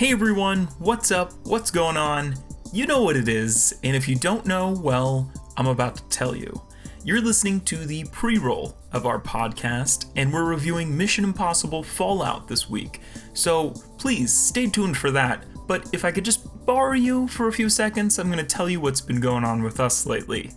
Hey everyone, what's up? What's going on? You know what it is, and if you don't know, well, I'm about to tell you. You're listening to the pre-roll of our podcast, and we're reviewing Mission Impossible Fallout this week. So please stay tuned for that. But if I could just borrow you for a few seconds, I'm going to tell you what's been going on with us lately.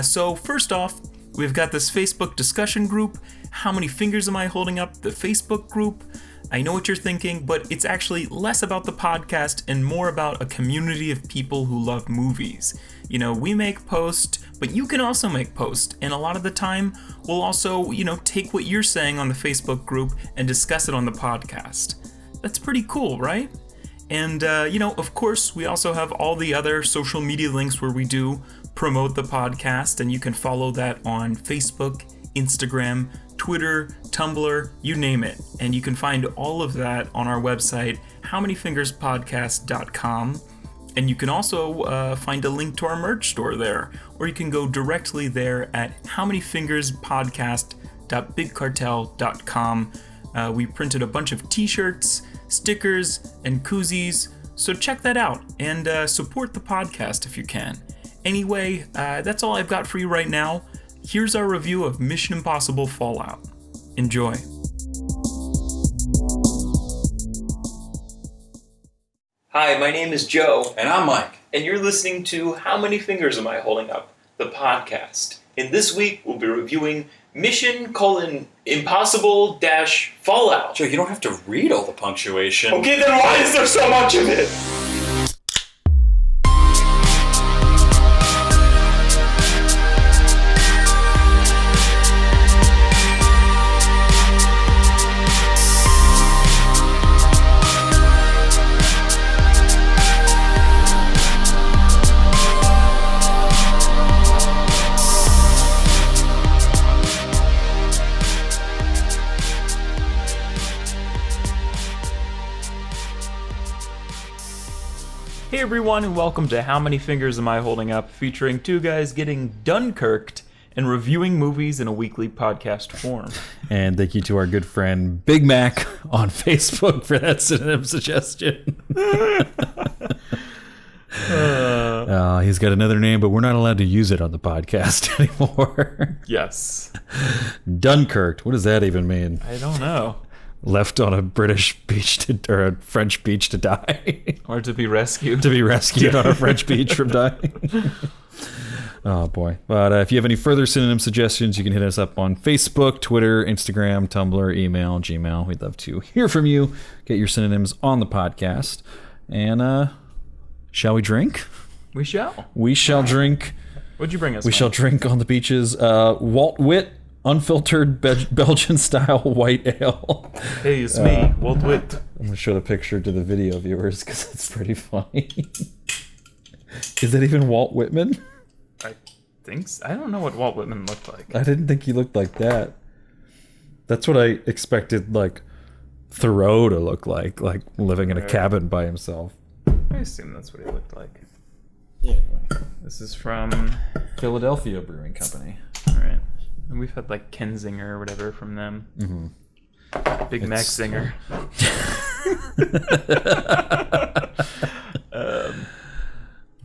So first off, we've got this Facebook discussion group. How many fingers am I holding up? The Facebook group. I know what you're thinking, but it's actually less about the podcast and more about a community of people who love movies. You know, we make posts, but you can also make posts, and a lot of the time, we'll also, take what you're saying on the Facebook group and discuss it on the podcast. That's pretty cool, right? And, of course, we also have all the other social media links where we do promote the podcast, and you can follow that on Facebook, Instagram, Twitter, Tumblr, you name it. And you can find all of that on our website, howmanyfingerspodcast.com. And you can also find a link to our merch store there, or you can go directly there at howmanyfingerspodcast.bigcartel.com. We printed a bunch of t-shirts, stickers, and koozies, so check that out and support the podcast if you can. Anyway, that's all I've got for you right now. Here's our review of Mission Impossible Fallout. Enjoy. Hi, my name is Joe. And I'm Mike. And you're listening to How Many Fingers Am I Holding Up? The podcast. And this week we'll be reviewing Mission: Impossible - Fallout. Joe, you don't have to read all the punctuation. Okay, then why is there so much of it? Hey everyone, and welcome to How Many Fingers Am I Holding Up, featuring two guys getting Dunkirked and reviewing movies in a weekly podcast form. And thank you to our good friend Big Mac on Facebook for that synonym suggestion. He's got another name, but we're not allowed to use it on the podcast anymore. Yes. Dunkirked, what does that even mean? I don't know. Left on a British beach or a French beach to die. Or to be rescued. To be rescued on a French beach from dying. Oh boy. But if you have any further synonym suggestions, you can hit us up on Facebook, Twitter, Instagram, Tumblr, email, Gmail. We'd love to hear from you. Get your synonyms on the podcast. And shall we drink? We shall. We shall drink. What'd you bring us? We shall drink on the beaches. Walt Whit Unfiltered Belgian-style white ale. Hey, it's me, Walt Whit. I'm going to show the picture to the video viewers because it's pretty funny. Is that even Walt Whitman? I think so. I don't know what Walt Whitman looked like. I didn't think he looked like that. That's what I expected, like, Thoreau to look like living in a cabin by himself. I assume that's what he looked like. Yeah, anyway. This is from Philadelphia Brewing Company. All right. And we've had like Ken Zinger or whatever from them. Mm-hmm. Big Mac Zinger. I'm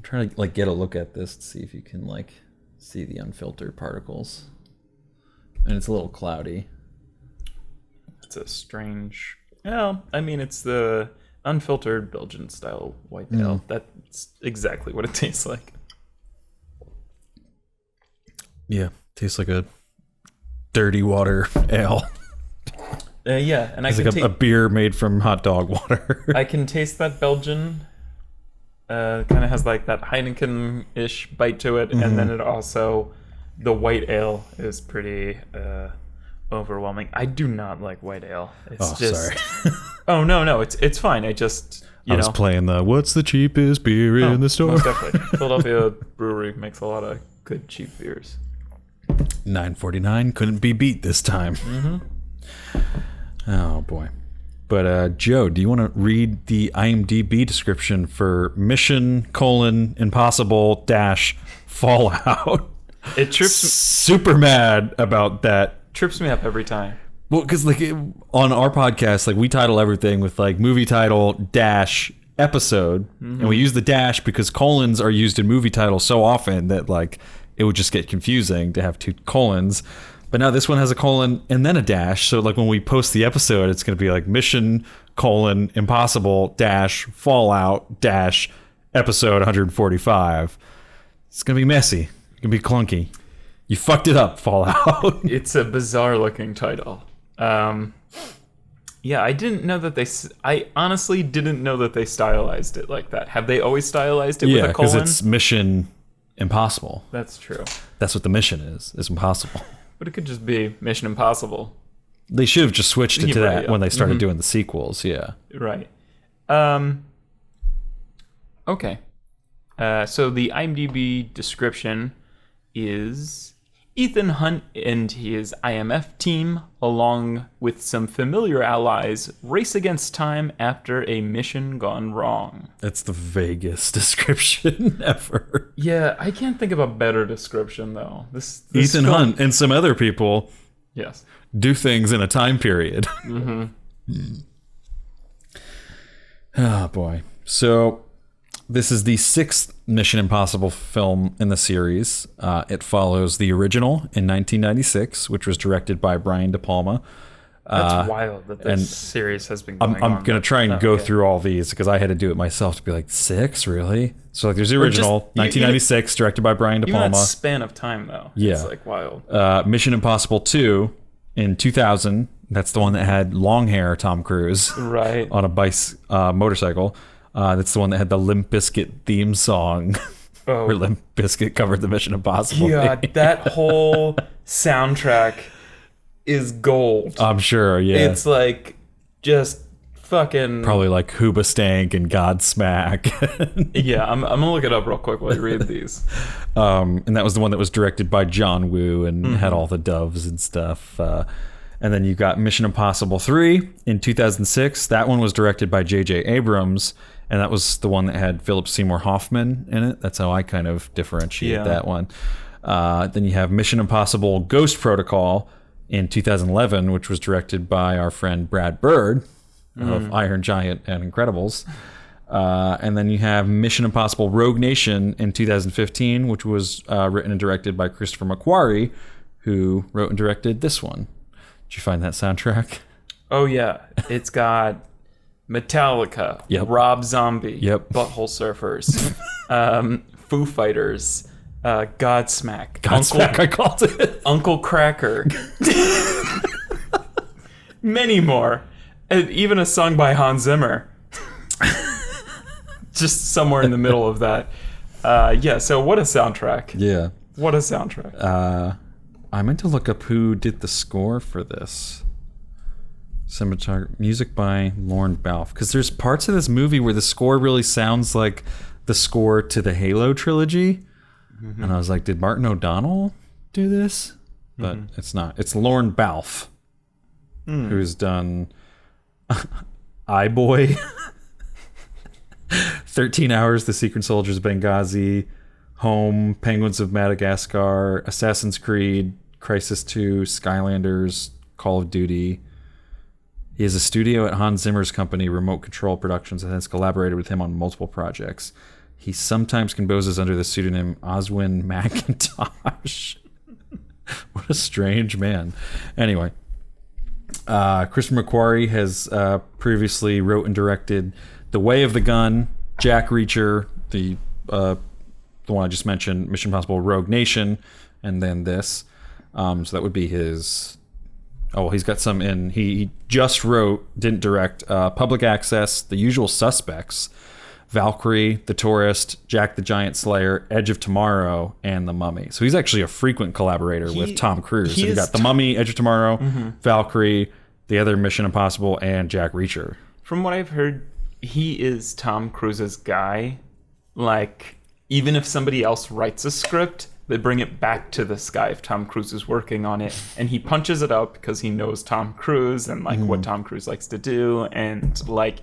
trying to get a look at this to see if you can see the unfiltered particles. And it's a little cloudy. It's a strange. Well, I mean, it's the unfiltered Belgian style white ale. That's exactly what it tastes like. Yeah, tastes like a dirty water ale. Yeah, and it's like a beer made from hot dog water. I can taste that Belgian. Kind of has like that Heineken-ish bite to it, and then it also, the white ale is pretty overwhelming. I do not like white ale. It's sorry. Oh no, it's fine. I just I was playing the what's the cheapest beer in the store? Most definitely. Philadelphia Brewery makes a lot of good cheap beers. $9.49 couldn't be beat this time. Mm-hmm. Oh boy. But Joe, do you want to read the IMDb description for Mission: Impossible - Fallout? It trips super mad about that. Trips me up every time. Well, because like on our podcast, like we title everything with like movie title dash episode, and we use the dash because colons are used in movie titles so often that like it would just get confusing to have 2 colons. But now this one has a colon and then a dash, so like when we post the episode, it's going to be like Mission Impossible dash Fallout dash episode 145. It's going to be messy. It's going to be clunky. You fucked it up, Fallout. It's a bizarre looking title. Yeah, I didn't know that I honestly didn't know that they stylized it like that. Have they always stylized it with a colon? Yeah, because it's Mission Impossible. That's true. That's what the mission is. It's impossible. But it could just be Mission Impossible. They should have just switched it to Right, that yeah. when they started doing the sequels. Yeah. Right. Okay. So the IMDb description is Ethan Hunt and his IMF team, along with some familiar allies, race against time after a mission gone wrong. That's the vaguest description ever. Yeah, I can't think of a better description, though. This Ethan film- Hunt and some other people Yes. do things in a time period. Oh, boy. So this is the 6th Mission Impossible film in the series. It follows the original in 1996, which was directed by Brian De Palma. That's wild that and this series has been going on. I'm going to try and go through all these because I had to do it myself to be like, 6? Really? So like there's the original, 1996, directed by Brian De Even that Palma. span of time, though. Yeah. It's like wild. Mission Impossible 2 in 2000. That's the one that had long hair Tom Cruise Right. on a motorcycle. That's the one that had the Limp Bizkit theme song, where Limp Bizkit covered the Mission Impossible. Yeah, that whole soundtrack is gold. I'm sure, yeah. It's like just fucking. Probably like Hoobastank and Godsmack. Yeah, I'm gonna look it up real quick while you read these. And that was the one that was directed by John Woo and had all the doves and stuff. And then you got Mission Impossible 3 in 2006. That one was directed by J.J. Abrams, and that was the one that had Philip Seymour Hoffman in it. That's how I kind of differentiate that one. Then you have Mission Impossible Ghost Protocol in 2011, which was directed by our friend Brad Bird of Iron Giant and Incredibles. And then you have Mission Impossible Rogue Nation in 2015, which was written and directed by Christopher McQuarrie, who wrote and directed this one. Did you find that soundtrack? Oh yeah, it's got Metallica, Rob Zombie, Butthole Surfers, Foo Fighters, Godsmack, Godsmack, I called it. Uncle Cracker, many more, and even a song by Hans Zimmer. Just somewhere in the middle of that. Yeah. So what a soundtrack. Yeah. What a soundtrack. I meant to look up who did the score for this. Music by Lorne Balfe. Because there's parts of this movie where the score really sounds like the score to the Halo trilogy. And I was like, did Martin O'Donnell do this? But it's not. It's Lorne Balfe, who's done iBoy, 13 Hours, The Secret Soldiers of Benghazi, Home, Penguins of Madagascar, Assassin's Creed, Crisis 2, Skylanders, Call of Duty. He has a studio at Hans Zimmer's company, Remote Control Productions, and has collaborated with him on multiple projects. He sometimes composes under the pseudonym Oswin McIntosh. What a strange man. Anyway, Christopher McQuarrie has previously wrote and directed The Way of the Gun, Jack Reacher, the one I just mentioned, Mission Impossible Rogue Nation, and then this. So that would be his... Oh, well, he's got some in... He just wrote, didn't direct, Public Access, The Usual Suspects, Valkyrie, The Tourist, Jack the Giant Slayer, Edge of Tomorrow, and The Mummy. So he's actually a frequent collaborator with Tom Cruise. So you got The Mummy, Edge of Tomorrow, Valkyrie, the other Mission Impossible, and Jack Reacher. From what I've heard, he is Tom Cruise's guy. Like... Even if somebody else writes a script, they bring it back to this guy if Tom Cruise is working on it. And he punches it out because he knows Tom Cruise and, like, what Tom Cruise likes to do. And, like,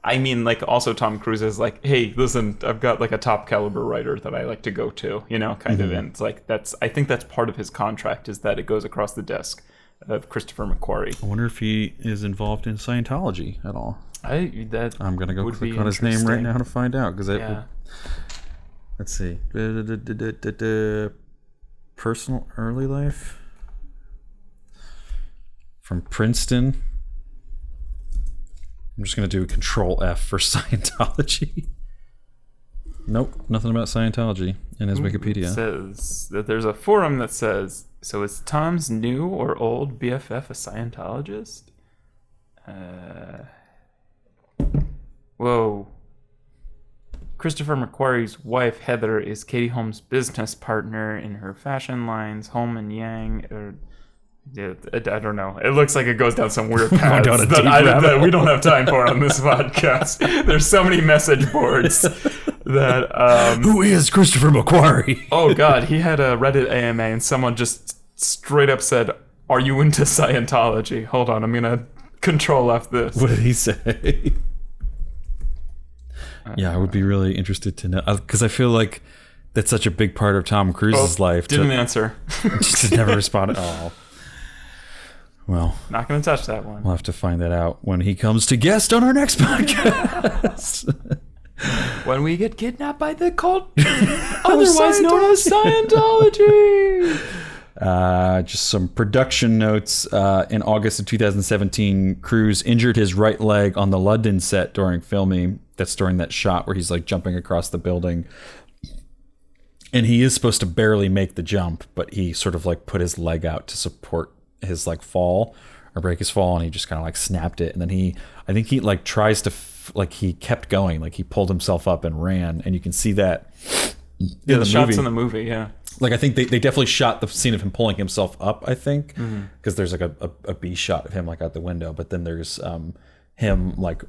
I mean, like, also Tom Cruise is like, hey, listen, I've got, like, a top caliber writer that I like to go to, you know, kind of. And it's like, I think that's part of his contract is that it goes across the desk. of Christopher McQuarrie. I wonder if he is involved in Scientology at all. I'm gonna go click on his name right now to find out because let's see. Personal early life from Princeton. I'm just gonna do a Control F for Scientology. Nope, nothing about Scientology in his Wikipedia. It says that there's a forum that says, so is Tom's new or old BFF a Scientologist? Whoa. Christopher McQuarrie's wife, Heather, is Katie Holmes' business partner in her fashion lines, Home and Yang. I don't know. It looks like it goes down some weird paths that we don't have time for on this podcast. There's so many message boards that... Who is Christopher McQuarrie? Oh, God. He had a Reddit AMA and someone just straight up said, are you into Scientology? Hold on. I'm going to Control F this. What did he say? Yeah, I would be really interested to know. Because I feel like that's such a big part of Tom Cruise's life. Didn't answer. Just never responded. Oh. Well, not going to touch that one. We'll have to find that out when he comes to guest on our next podcast. When we get kidnapped by the cult, otherwise known as Scientology. Just some production notes. In August of 2017, Cruise injured his right leg on the London set during filming. That's during that shot where he's like jumping across the building. And he is supposed to barely make the jump, but he sort of like put his leg out to support his like fall or break his fall, and he just kind of like snapped it. And then I think he like tries to he kept going, like he pulled himself up and ran, and you can see that in the shots in the movie. Yeah, like I think they definitely shot the scene of him pulling himself up, I think, because there's like a B shot of him like out the window, but then there's him like,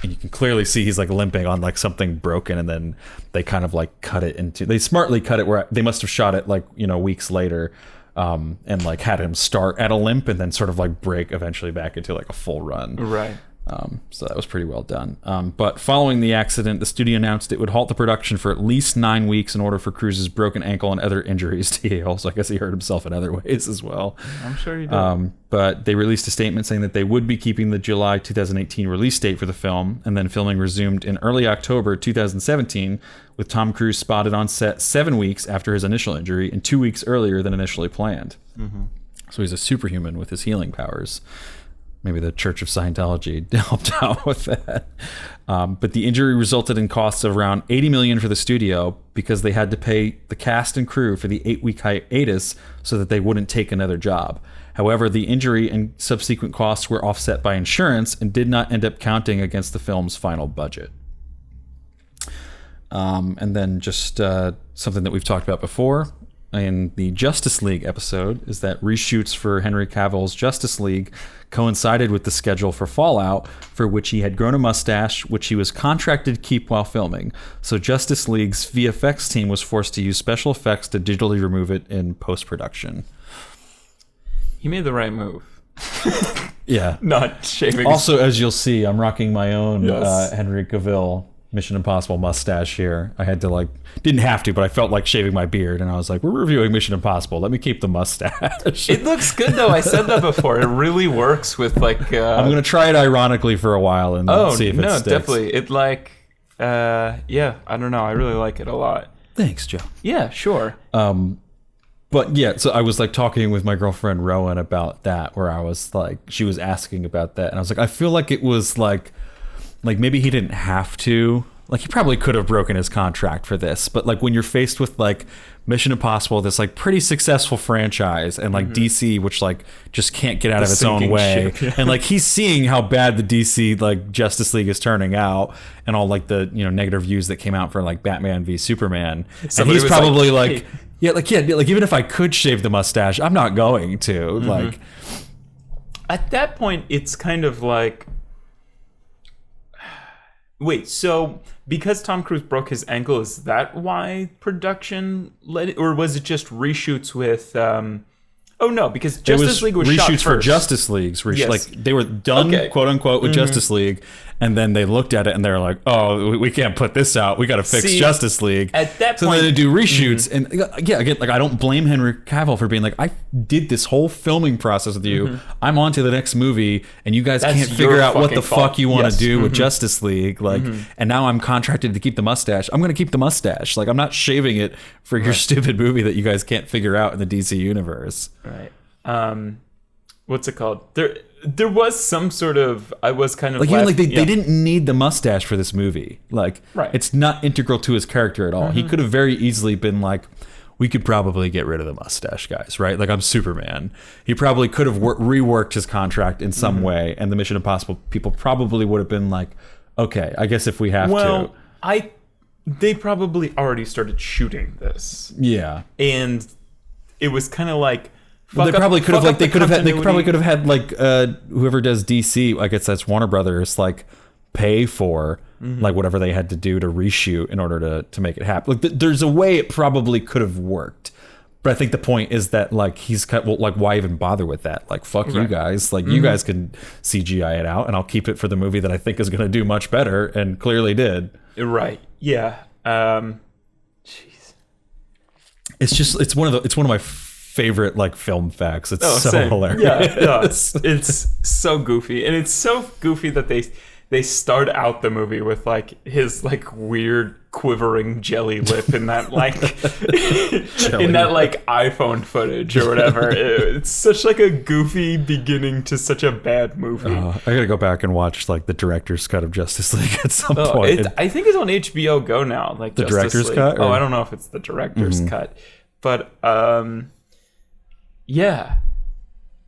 and you can clearly see he's like limping on like something broken, and then they kind of like they smartly cut it where they must have shot it like, you know, weeks later, and like had him start at a limp and then sort of like break eventually back into like a full run. Right. So that was pretty well done. But following the accident, the studio announced it would halt the production for at least 9 weeks in order for Cruise's broken ankle and other injuries to heal. So I guess he hurt himself in other ways as well. I'm sure he did. But they released a statement saying that they would be keeping the July 2018 release date for the film, and then filming resumed in early October 2017, with Tom Cruise spotted on set 7 weeks after his initial injury and 2 weeks earlier than initially planned. So he's a superhuman with his healing powers. Maybe the Church of Scientology helped out with that. But the injury resulted in costs of around $80 million for the studio because they had to pay the cast and crew for the 8-week hiatus so that they wouldn't take another job. However, the injury and subsequent costs were offset by insurance and did not end up counting against the film's final budget. And then just something that we've talked about before in the Justice League episode is that reshoots for Henry Cavill's Justice League coincided with the schedule for Fallout, for which he had grown a mustache, which he was contracted to keep while filming. So Justice League's VFX team was forced to use special effects to digitally remove it in post-production. He made the right move. Yeah. Not shaving. Also, as you'll see, I'm rocking my own Henry Cavill Mission Impossible mustache here. I had to didn't have to, but I felt like shaving my beard, and I was like, we're reviewing Mission Impossible. Let me keep the mustache. It looks good, though. I said that before. It really works with I'm going to try it ironically for a while and see if it sticks. Definitely. It I don't know. I really like it a lot. Thanks, Joe. Yeah, sure. But yeah, so I was talking with my girlfriend Rowan about that, where I was she was asking about that, and I was like, I feel like it was like maybe he didn't have to. He probably could have broken his contract for this, but when you're faced with Mission Impossible, this pretty successful franchise, and DC, which just can't get out of its own way, ship, yeah. And he's seeing how bad the DC Justice League is turning out, and all the negative reviews that came out for Batman v Superman, and he's probably hey. Even if I could shave the mustache, I'm not going to. At that point, it's kind of wait, so because Tom Cruise broke his ankle, is that why production let it, or was it just reshoots with? Oh no, because Justice League was shot reshoots first. For Justice League's yes. They were done, quote unquote, with Justice League, and then they looked at it and they're like, oh, we can't put this out. We got to fix Justice League. At that so point, then they do reshoots, and yeah, again, like I don't blame Henry Cavill for being like, I did this whole filming process with you. I'm on to the next movie, and you guys can't figure out what the fuck you want to do with Justice League. Like, and now I'm contracted to keep the mustache. I'm going to keep the mustache. Like, I'm not shaving it for your stupid movie that you guys can't figure out in the DC universe. Right. What's it called? There was some sort of, I was kind of like, even like they didn't need the mustache for this movie. Like, it's not integral to his character at all. He could have very easily been like, we could probably get rid of the mustache, guys, right? Like, I'm Superman. He probably could have reworked his contract in some way, and the Mission Impossible people probably would have been like, okay, I guess if we have to. They probably already started shooting this. Yeah. And it was kind of like, they probably could have like they probably could have had like whoever does DC, I guess that's Warner Brothers, like pay for like whatever they had to do to reshoot in order to make it happen. Like there's a way it probably could have worked, but I think the point is that like he's cut. Well, like why even bother with that? Like fuck you guys. Like you guys can CGI it out, and I'll keep it for the movie that I think is going to do much better, and clearly did. Right. Yeah. Jeez. It's one of my favorite like film facts. It's so hilarious. Yeah, it's so goofy, and it's so goofy that they start out the movie with like his like weird quivering jelly lip in that like in that like iPhone footage or whatever. It's such like a goofy beginning to such a bad movie. I gotta go back and watch like the director's cut of Justice League at some point. I think it's on HBO Go now. Like the Justice director's League. cut. I don't know if it's the director's cut, but yeah.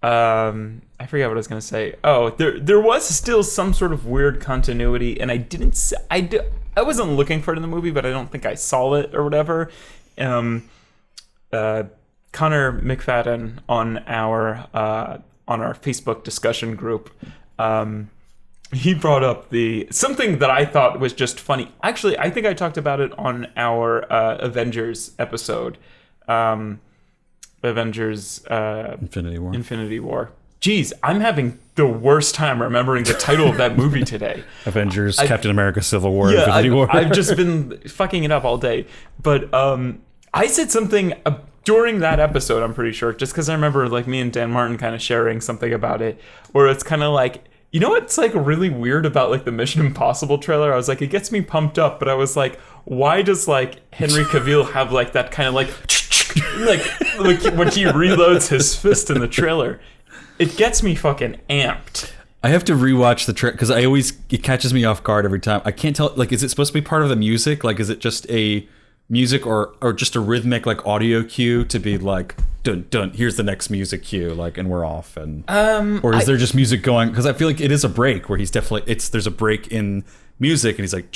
I forget what I was gonna say. Oh, there was still some sort of weird continuity, and I wasn't looking for it in the movie, but I don't think I saw it or whatever. Connor McFadden on our Facebook discussion group, he brought up something that I thought was just funny. Actually, I think I talked about it on our Avengers episode. Avengers Infinity War. Jeez, I'm having the worst time remembering the title of that movie today. Avengers, Captain America, Civil War, Infinity War. I've just been fucking it up all day. But I said something during that episode, I'm pretty sure, just because I remember like me and Dan Martin kind of sharing something about it, where it's kind of like, you know what's like really weird about like the Mission Impossible trailer? I was like, it gets me pumped up, but I was like, why does like Henry Cavill have like that kind of like when he reloads his fist in the trailer? It gets me fucking amped. I have to rewatch the trailer because it catches me off guard every time. I can't tell, like, is it supposed to be part of the music? Like, is it just a music or just a rhythmic like audio cue to be like, dun dun, here's the next music cue, like, and we're off, and or is there just music going? Because I feel like it is a break where he's definitely there's a break in music and he's like,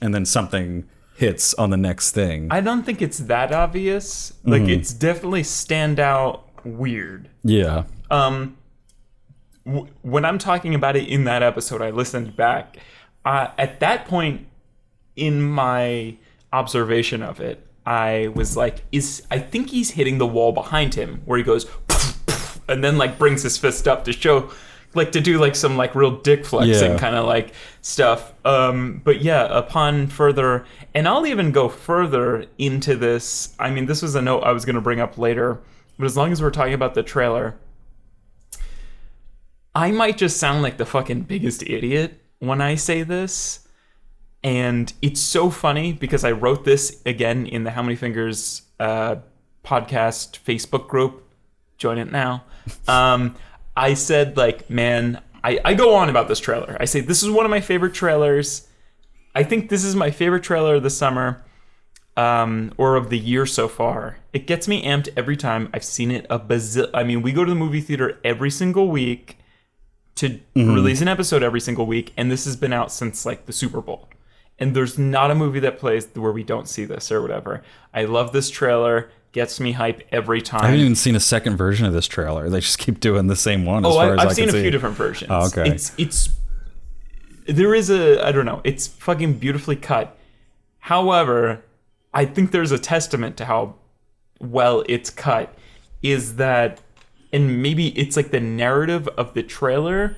and then something hits on the next thing. I don't think it's that obvious. Like, it's definitely standout weird. Yeah. When I'm talking about it in that episode, I listened back. At that point in my observation of it, I was like, I think he's hitting the wall behind him, where he goes, and then like brings his fist up to show, like, to do like some like real dick flexing kind of like stuff. But yeah, upon further, and I'll even go further into this. I mean, this was a note I was going to bring up later, but as long as we're talking about the trailer, I might just sound like the fucking biggest idiot when I say this. And it's so funny because I wrote this again in the How Many Fingers podcast Facebook group. Join it now. I said, like, man, I go on about this trailer. I say, this is one of my favorite trailers. I think this is my favorite trailer of the summer, or of the year so far. It gets me amped every time. I've seen it I mean, we go to the movie theater every single week to release an episode every single week, and this has been out since like the Super Bowl. And there's not a movie that plays where we don't see this or whatever. I love this trailer. Gets me hype every time. I haven't even seen a second version of this trailer. They just keep doing the same one. I've seen a few different versions. Oh, okay. There is I don't know. It's fucking beautifully cut. However, I think there's a testament to how well it's cut. Is that, and maybe it's like the narrative of the trailer.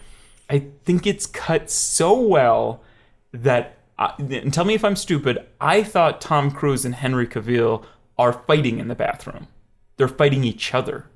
I think it's cut so well that, and tell me if I'm stupid, I thought Tom Cruise and Henry Cavill are fighting in the bathroom. They're fighting each other.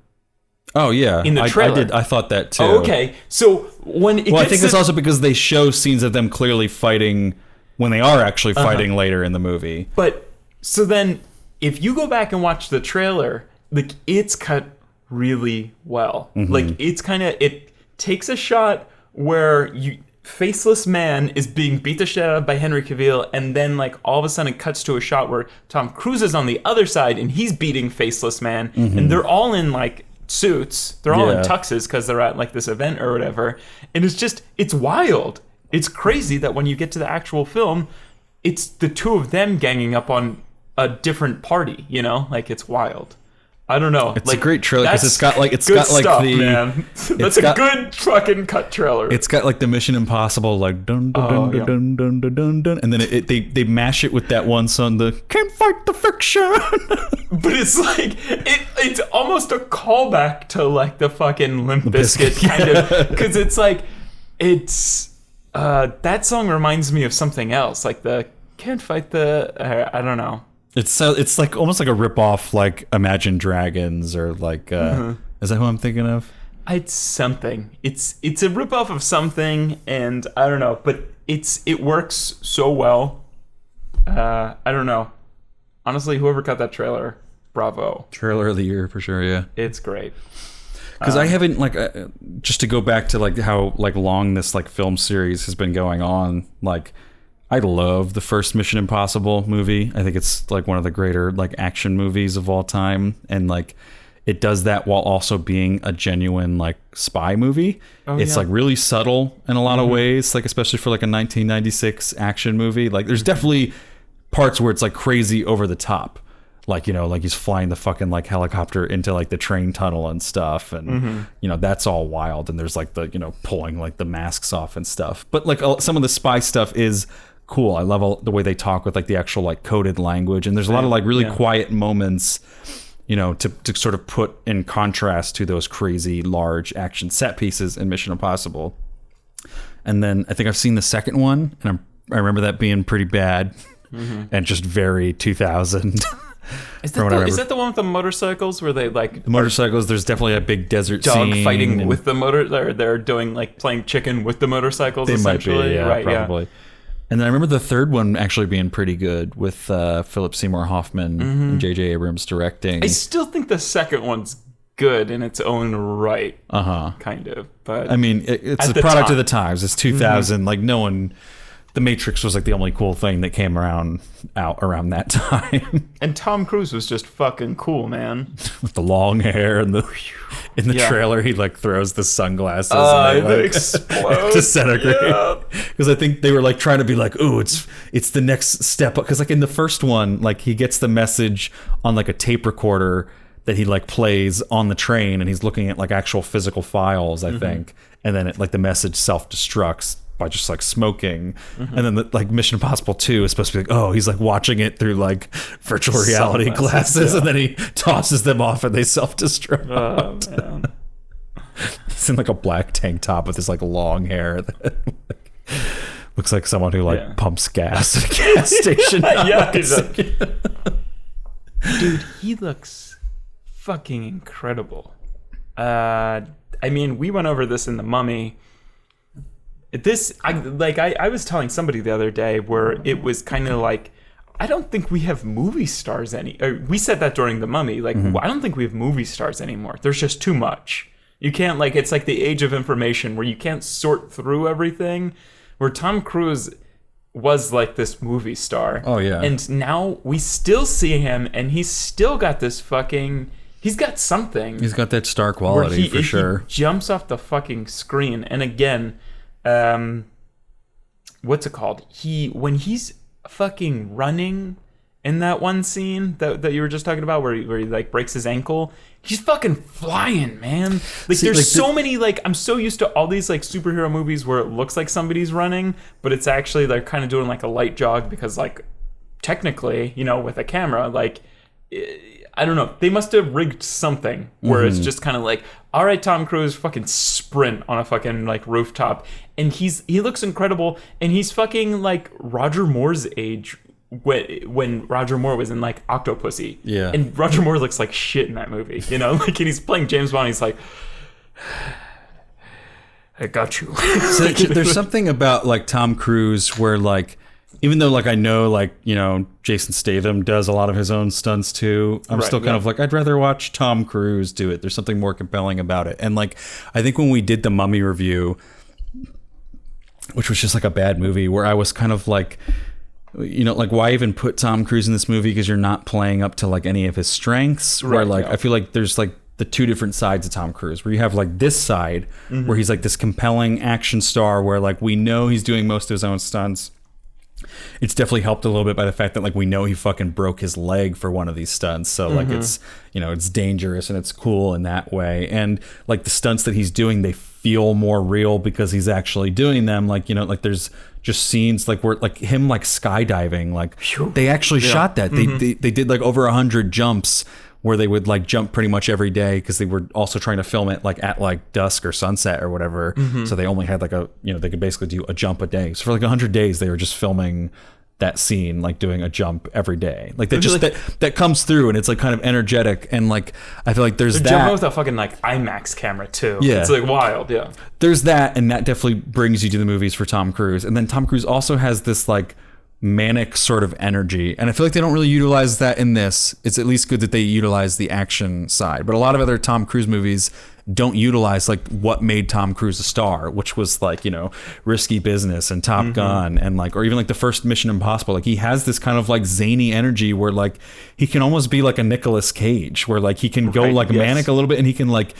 Oh yeah, in the trailer. I thought that too. Oh, okay, so when it I gets think it's also because they show scenes of them clearly fighting when they are actually fighting later in the movie. But so then, if you go back and watch the trailer, like it's cut really well. Like it's kind of, it takes a shot where faceless man is being beat the shit out of by Henry Cavill, and then like all of a sudden it cuts to a shot where Tom Cruise is on the other side and he's beating faceless man, and they're all in like suits. They're all in tuxes because they're at like this event or whatever. And it's wild. It's crazy that when you get to the actual film, it's the two of them ganging up on a different party, you know? Like it's wild. I don't know. It's like, a great trailer because it's got like stuff, the man. That's a good fucking cut trailer. It's got like the Mission Impossible like dun dun dun dun dun dun dun dun, and then they mash it with that one song, the "Can't Fight the Friction." But it's like it's almost a callback to like the fucking Limp Bizkit kind of, because it's like that song reminds me of something else, like the "Can't Fight the" I don't know. It's like almost like a ripoff, like Imagine Dragons or like is that who I'm thinking of? It's something. It's a ripoff of something, and I don't know, but it works so well. I don't know. Honestly, whoever cut that trailer, bravo. Trailer of the year for sure, yeah. It's great. Because I haven't like just to go back to like how like long this like film series has been going on. Like I love the first Mission Impossible movie. I think it's like one of the greater like action movies of all time, and like it does that while also being a genuine like spy movie. It's like really subtle in a lot of ways, like especially for like a 1996 action movie. Like there's definitely parts where it's like crazy over the top, like, you know, like he's flying the fucking like helicopter into like the train tunnel and stuff, and you know, that's all wild, and there's like the, you know, pulling like the masks off and stuff. But like some of the spy stuff is cool. I love all the way they talk with like the actual like coded language, and there's a lot of like really quiet moments, you know, to sort of put in contrast to those crazy large action set pieces in Mission Impossible. And then I think I've seen the second one, and I remember that being pretty bad and just very 2000. Is that the one with the motorcycles where they like the motorcycles? There's definitely a big desert dog scene fighting with the motor. They're doing like playing chicken with the motorcycles. They might be, essentially, yeah, right? probably. Yeah. And then I remember the third one actually being pretty good with Philip Seymour Hoffman and J.J. Abrams directing. I still think the second one's good in its own right. Kind of. But I mean, it's a product of the times. It's 2000. Like no one. The Matrix was like the only cool thing that came out around that time. And Tom Cruise was just fucking cool, man. With the long hair and in the trailer, he like throws the sunglasses and they like explode. Disintegrate. Because I think they were like trying to be like, ooh, it's the next step up. Because like in the first one, like he gets the message on like a tape recorder that he like plays on the train, and he's looking at like actual physical files, I think, and then it like the message self-destructs by just like smoking. And then like Mission Impossible 2 is supposed to be like, oh, he's like watching it through like virtual reality glasses, and then he tosses them off and they self-destruct. Oh, man. He's in like a black tank top with his like long hair that like, looks like someone who like pumps gas at a gas station. Dude, he looks fucking incredible. I mean, we went over this in The Mummy. I was telling somebody the other day where it was kind of like, I don't think we have movie stars we said that during The Mummy, like, I don't think we have movie stars anymore. There's just too much. You can't, like, it's like the age of information where you can't sort through everything, where Tom Cruise was like this movie star. Oh, yeah. And now we still see him, and he's still got this fucking, he's got something. He's got that star quality for sure. He jumps off the fucking screen. And again, what's it called? When he's fucking running in that one scene that you were just talking about, where he like breaks his ankle, he's fucking flying, man. Like there's like so many, like, I'm so used to all these like superhero movies where it looks like somebody's running, but it's actually they're kind of doing like a light jog because like technically, you know, with a camera, like I don't know. They must have rigged something where it's just kind of like, all right, Tom Cruise, fucking sprint on a fucking like rooftop, and he looks incredible, and he's fucking like Roger Moore's age when Roger Moore was in like Octopussy. Yeah. And Roger Moore looks like shit in that movie, you know? Like, and he's playing James Bond. He's like, I got you. So there's something about like Tom Cruise where like, even though like I know like, you know, Jason Statham does a lot of his own stunts too, I'm still kind of like, I'd rather watch Tom Cruise do it. There's something more compelling about it. And like, I think when we did the Mummy review, which was just like a bad movie, where I was kind of like, you know, like, why even put Tom Cruise in this movie? Because you're not playing up to like any of his strengths. Where like, I feel like there's like the two different sides of Tom Cruise, where you have like this side where he's like this compelling action star where like we know he's doing most of his own stunts. It's definitely helped a little bit by the fact that like we know he fucking broke his leg for one of these stunts, so like it's, you know, it's dangerous and it's cool in that way. And like the stunts that he's doing, they feel more real because he's actually doing them. Like, you know, like there's just scenes like where like him like skydiving, like they actually shot that. They did like over 100 jumps where they would like jump pretty much every day because they were also trying to film it like at like dusk or sunset or whatever. So they only had like a, you know, they could basically do a jump a day. So for like 100 days, they were just filming that scene, like doing a jump every day. Like that just, that comes through and it's like kind of energetic. And like, I feel like there's that. Jumping with a fucking like IMAX camera too. Yeah. It's like wild. Yeah. There's that. And that definitely brings you to the movies for Tom Cruise. And then Tom Cruise also has this like manic sort of energy, and I feel like they don't really utilize that in this. It's at least good that they utilize the action side, but a lot of other Tom Cruise movies don't utilize like what made Tom Cruise a star, which was like, you know, Risky Business and Top Gun and like, or even like the first Mission Impossible. Like he has this kind of like zany energy where like he can almost be like a Nicolas Cage, where like he can go like manic a little bit, and he can like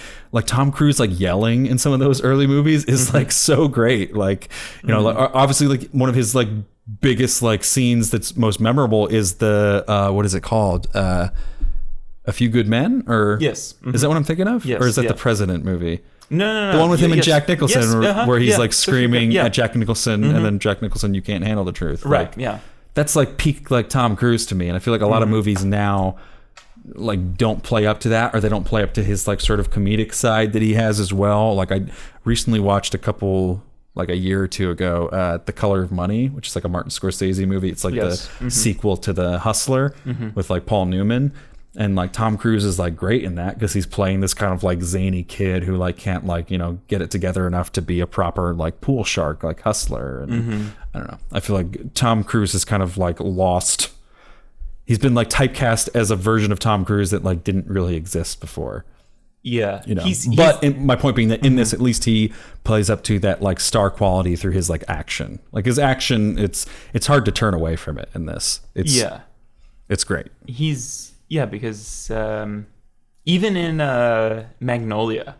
Tom Cruise like yelling in some of those early movies is like so great. Like, you know, like, obviously like one of his like biggest like scenes that's most memorable is the what is it called, A Few Good Men, or is that what I'm thinking of? Or is that the President movie? No. The one with him and Jack Nicholson, where he's like screaming at Jack Nicholson, and then Jack Nicholson, you can't handle the truth. Right. Like, that's like peak like Tom Cruise to me, and I feel like a lot of movies now like don't play up to that, or they don't play up to his like sort of comedic side that he has as well. Like I recently watched a couple, like a year or two ago, The Color of Money, which is like a Martin Scorsese movie. It's like the sequel to The Hustler with like Paul Newman. And like Tom Cruise is like great in that because he's playing this kind of like zany kid who like can't like, you know, get it together enough to be a proper like pool shark, like hustler. And I don't know. I feel like Tom Cruise is kind of like lost. He's been like typecast as a version of Tom Cruise that like didn't really exist before. Yeah, you know. But my point being that in this, at least he plays up to that like star quality through his like action. Like his action, it's hard to turn away from it in this. It's great. Because even in Magnolia,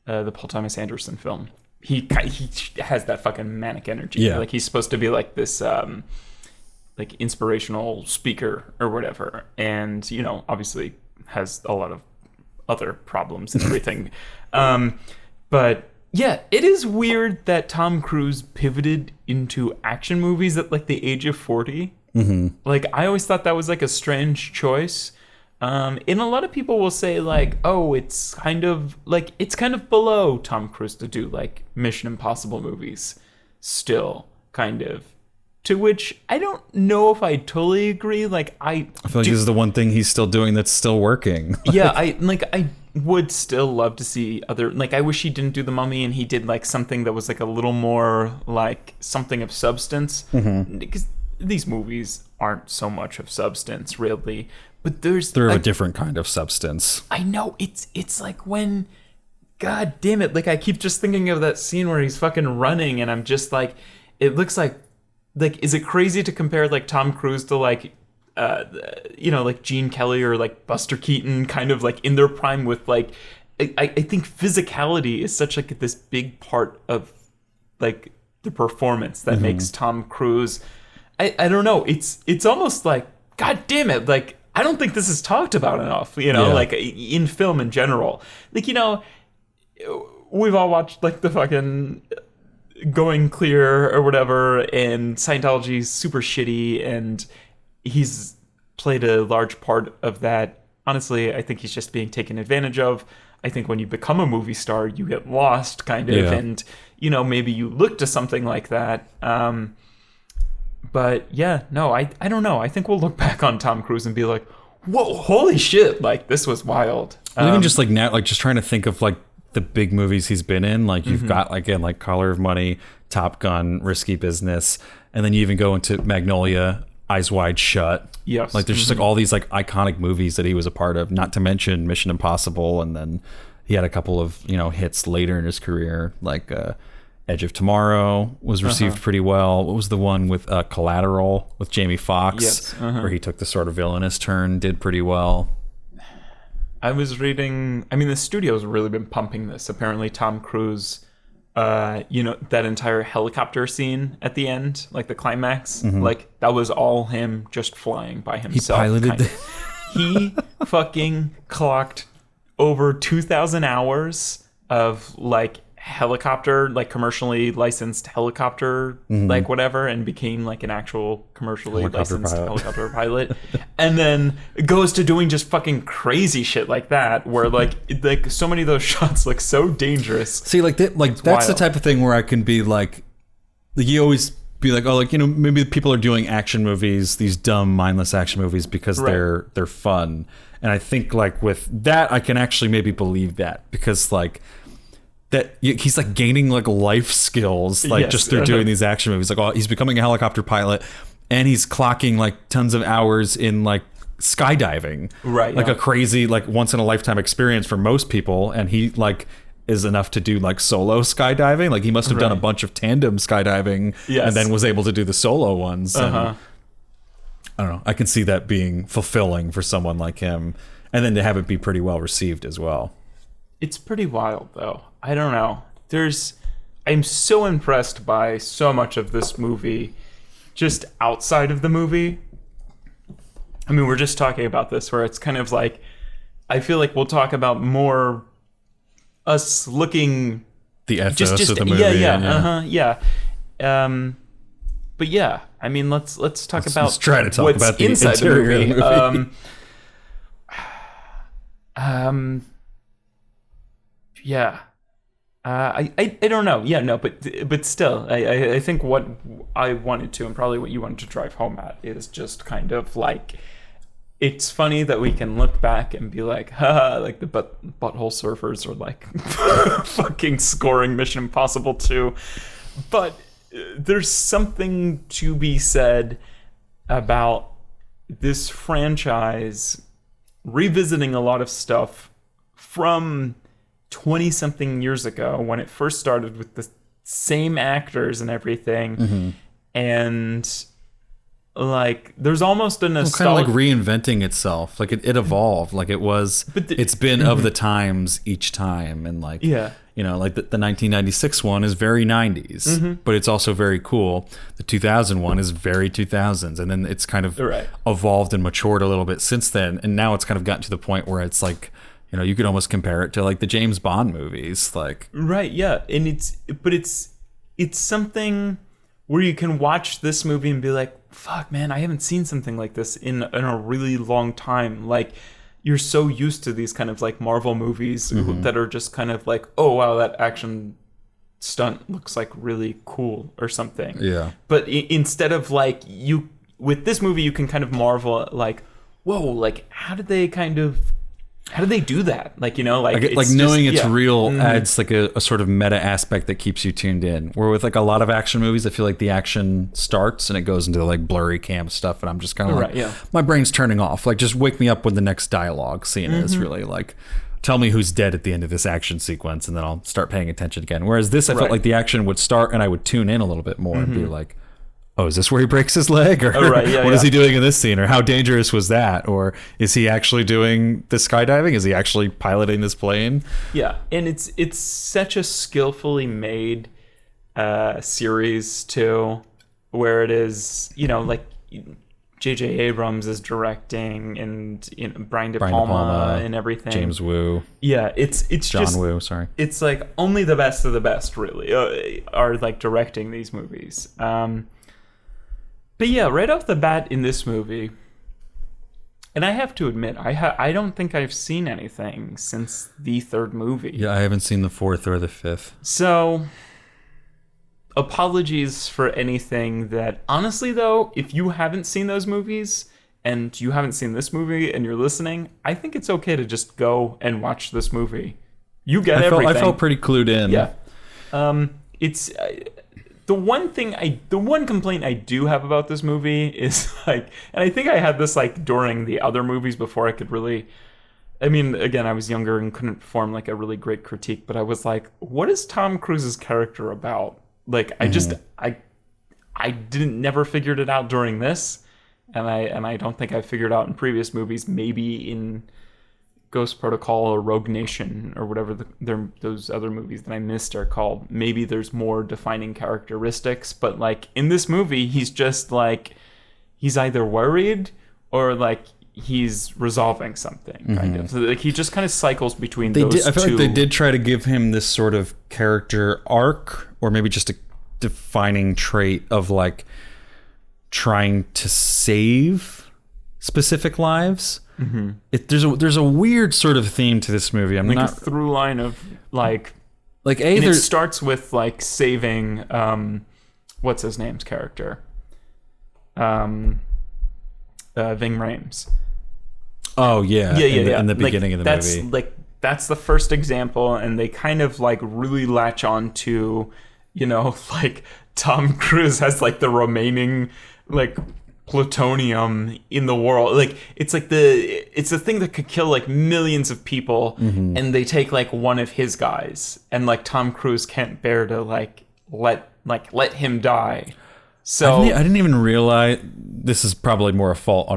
the Paul Thomas Anderson film, he has that fucking manic energy. Yeah, like he's supposed to be like this like inspirational speaker or whatever, and you know, obviously has a lot of other problems and everything. But yeah, it is weird that Tom Cruise pivoted into action movies at like the age of 40. Like I always thought that was like a strange choice. And a lot of people will say like, oh, it's kind of below Tom Cruise to do like Mission Impossible movies still, kind of. To which I don't know if I totally agree. Like I feel like this is the one thing he's still doing that's still working. Yeah, I would still love to see other, like I wish he didn't do The Mummy and he did like something that was like a little more like something of substance. Because these movies aren't so much of substance really, but they're a different kind of substance. I know, it's like when, god damn it, like I keep just thinking of that scene where he's fucking running and I'm just like, it looks like is it crazy to compare like Tom Cruise to like you know, like Gene Kelly or like Buster Keaton, kind of like in their prime with like I think physicality is such like this big part of like the performance that makes Tom Cruise, I don't know, it's almost like, god damn it, like I don't think this is talked about enough, you know, like in film in general. Like, you know, we've all watched like the fucking Going Clear or whatever, and Scientology's super shitty, and he's played a large part of that honestly, I think he's just being taken advantage of. I think when you become a movie star, you get lost, kind of, and maybe you look to something like that. But yeah, no, I don't know. I think we'll look back on Tom Cruise and be like, whoa, holy shit, like this was wild. Even just like now, like just trying to think of like the big movies he's been in. Like you've got again like Color of Money, Top Gun, Risky Business, and then you even go into Magnolia, Eyes Wide Shut. Yes. Like there's just like all these like iconic movies that he was a part of, not to mention Mission Impossible, and then he had a couple of, hits later in his career, like Edge of Tomorrow was received pretty well. What was the one with Collateral with Jamie Foxx, yes. where he took the sort of villainous turn, did pretty well. I was reading, the studio's really been pumping this. Apparently Tom Cruise, that entire helicopter scene at the end, like the climax, like that was all him just flying by himself. He piloted He fucking clocked over 2,000 hours of like helicopter, like commercially licensed helicopter, like whatever, and became like an actual commercially licensed helicopter pilot. And then it goes to doing just fucking crazy shit like that, where like so many of those shots look so dangerous. See, like that's wild. The type of thing where I can be like you always be like, oh, like, maybe people are doing action movies, these dumb, mindless action movies because they're fun. And I think like with that, I can actually maybe believe that, because like that he's like gaining like life skills, like just through doing these action movies. Like, oh, he's becoming a helicopter pilot and he's clocking like tons of hours in like skydiving, right? Like a crazy, like once in a lifetime experience for most people. And he like is enough to do like solo skydiving. Like he must have done a bunch of tandem skydiving and then was able to do the solo ones. And I don't know. I can see that being fulfilling for someone like him, and then to have it be pretty well received as well. It's pretty wild though. I don't know. I'm so impressed by so much of this movie just outside of the movie. I mean, we're just talking about this where it's kind of like, I feel like we'll talk about more us looking the ethos of the movie. But yeah, I mean, let's talk about let's try to talk what's about the inside interior the movie. of the movie. Yeah. I don't know. Yeah, no, but still, I think what I wanted to, and probably what you wanted to drive home at, is just kind of like, it's funny that we can look back and be like, haha, like the butthole surfers are like fucking scoring Mission Impossible 2. But there's something to be said about this franchise revisiting a lot of stuff from 20-something years ago when it first started with the same actors and everything. And like there's almost a nostalgia, kind of like reinventing itself. Like it evolved. Like it was, it's been of the times each time. And like, like the 1996 one is very 90s, but it's also very cool. The 2001 is very 2000s. And then it's kind of evolved and matured a little bit since then. And now it's kind of gotten to the point where it's like, you could almost compare it to like the James Bond movies, like and it's something where you can watch this movie and be like, fuck man, I haven't seen something like this in a really long time. Like you're so used to these kind of like Marvel movies that are just kind of like, oh wow, that action stunt looks like really cool or something. But instead of like, with this movie you can kind of marvel at like, whoa, like how did they do that? Like, like knowing it's real adds like a sort of meta aspect that keeps you tuned in. Where with like a lot of action movies, I feel like the action starts and it goes into like blurry cam stuff, and I'm just kind of my brain's turning off. Like, just wake me up when the next dialogue scene is. Really, like, tell me who's dead at the end of this action sequence, and then I'll start paying attention again. Whereas this, I felt like the action would start and I would tune in a little bit more and be like, oh, is this where he breaks his leg? Or what is he doing in this scene? Or how dangerous was that? Or is he actually doing the skydiving? Is he actually piloting this plane? Yeah, and it's such a skillfully made series too, where it is, like J.J. Abrams is directing, and Brian De Palma and everything. James Woo. Yeah, it's John just, Woo. Sorry. It's like only the best of the best really are like directing these movies. But yeah, right off the bat in this movie, And I have to admit, I don't think I've seen anything since the third movie. Yeah, I haven't seen the fourth or the fifth. So, apologies for anything that... Honestly, though, if you haven't seen those movies and you haven't seen this movie and you're listening, I think it's okay to just go and watch this movie. You get everything. I felt pretty clued in. Yeah. It's... the one complaint I do have about this movie is like, and I think I had this like during the other movies before I could really, I mean, again, I was younger and couldn't form like a really great critique, but I was like, what is Tom Cruise's character about? Like, I just, I didn't never figured it out during this, and I don't think I figured out in previous movies. Maybe in Ghost Protocol or Rogue Nation or whatever those other movies that I missed are called. Maybe there's more defining characteristics, but like in this movie, he's just like, he's either worried or like he's resolving something, kind of. So like he just kind of cycles between those two. I feel like they did try to give him this sort of character arc, or maybe just a defining trait of like trying to save specific lives. There's a weird sort of theme to this movie. I'm like not a through line of like it starts with like saving what's his name's character, Ving Rhames. Oh yeah, In the beginning of the movie. Like that's the first example, and they kind of like really latch on to, you know, like Tom Cruise has like the remaining like plutonium in the world. Like it's like it's a thing that could kill like millions of people, and they take like one of his guys, and like Tom Cruise can't bear to let him die. So I didn't even realize, this is probably more a fault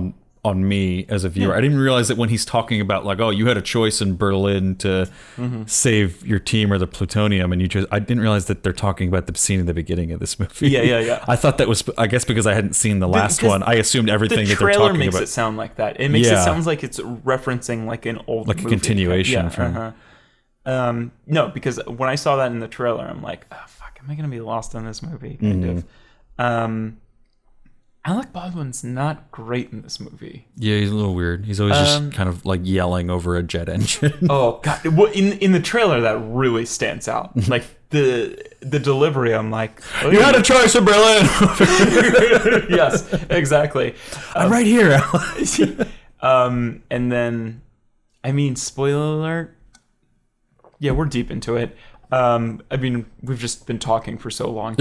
on me as a viewer. I didn't realize that when he's talking about like, oh, you had a choice in Berlin to save your team or the plutonium, and I didn't realize that they're talking about the scene in the beginning of this movie. Yeah. I thought that was, I guess because I hadn't seen the last one, I assumed everything that they're talking about. The trailer makes it sound like that. It makes it sound like it's referencing like an old like movie. A continuation from. No, because when I saw that in the trailer, I'm like, oh, fuck, am I gonna be lost in this movie? Kind of. Alec Baldwin's not great in this movie. Yeah, he's a little weird. He's always just kind of like yelling over a jet engine. Oh god! Well, in the trailer, that really stands out. Like the delivery, I'm like, oh, you had a choice in Berlin. Yes, exactly. I'm right here. And then, I mean, spoiler alert. Yeah, we're deep into it. I mean, we've just been talking for so long.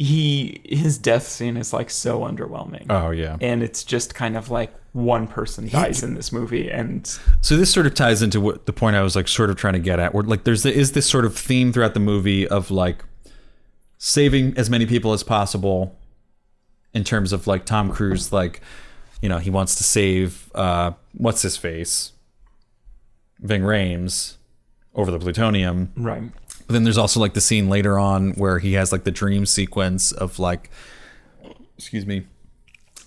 His death scene is like so underwhelming. Oh yeah. And it's just kind of like one person dies in this movie, and so this sort of ties into what the point I was like sort of trying to get at, where like is this sort of theme throughout the movie of like saving as many people as possible, in terms of like Tom Cruise, like, you know, he wants to save what's his face, Ving Rhames, over the plutonium, right. But then there's also like the scene later on where he has like the dream sequence of like, excuse me,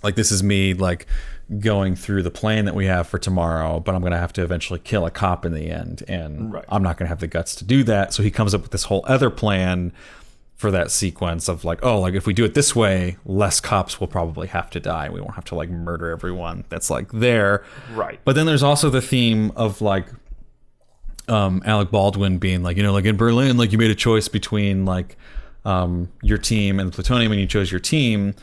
like this is me like going through the plan that we have for tomorrow, but I'm going to have to eventually kill a cop in the end, and I'm not going to have the guts to do that. So he comes up with this whole other plan for that sequence of like, oh, like if we do it this way, less cops will probably have to die. We won't have to like murder everyone that's like there. Right. But then there's also the theme of like, Alec Baldwin being like, you know, like in Berlin, like you made a choice between like your team and the plutonium, and you chose your team.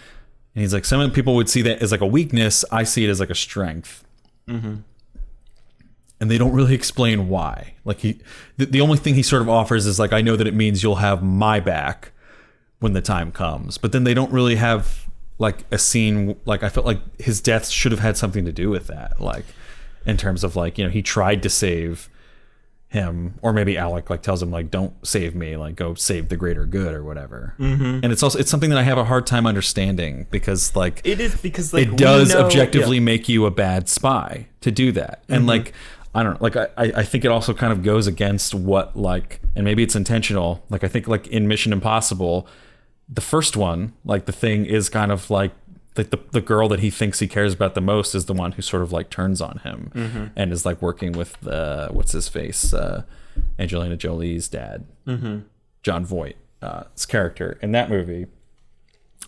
And he's like, some people would see that as like a weakness. I see it as like a strength. And they don't really explain why. Like the only thing he sort of offers is like, I know that it means you'll have my back when the time comes. But then they don't really have like a scene. Like I felt like his death should have had something to do with that. Like in terms of like, you know, he tried to save him, or maybe Alec like tells him like, don't save me, like go save the greater good or whatever. And it's something that I have a hard time understanding, because like it is, because like it does objectively make you a bad spy to do that. And like I don't know, like I think it also kind of goes against what like, and maybe it's intentional, like I think like in Mission Impossible, the first one, like the thing is kind of like the girl that he thinks he cares about the most is the one who sort of like turns on him and is like working with the what's his face, Angelina Jolie's dad, John Voight's character in that movie.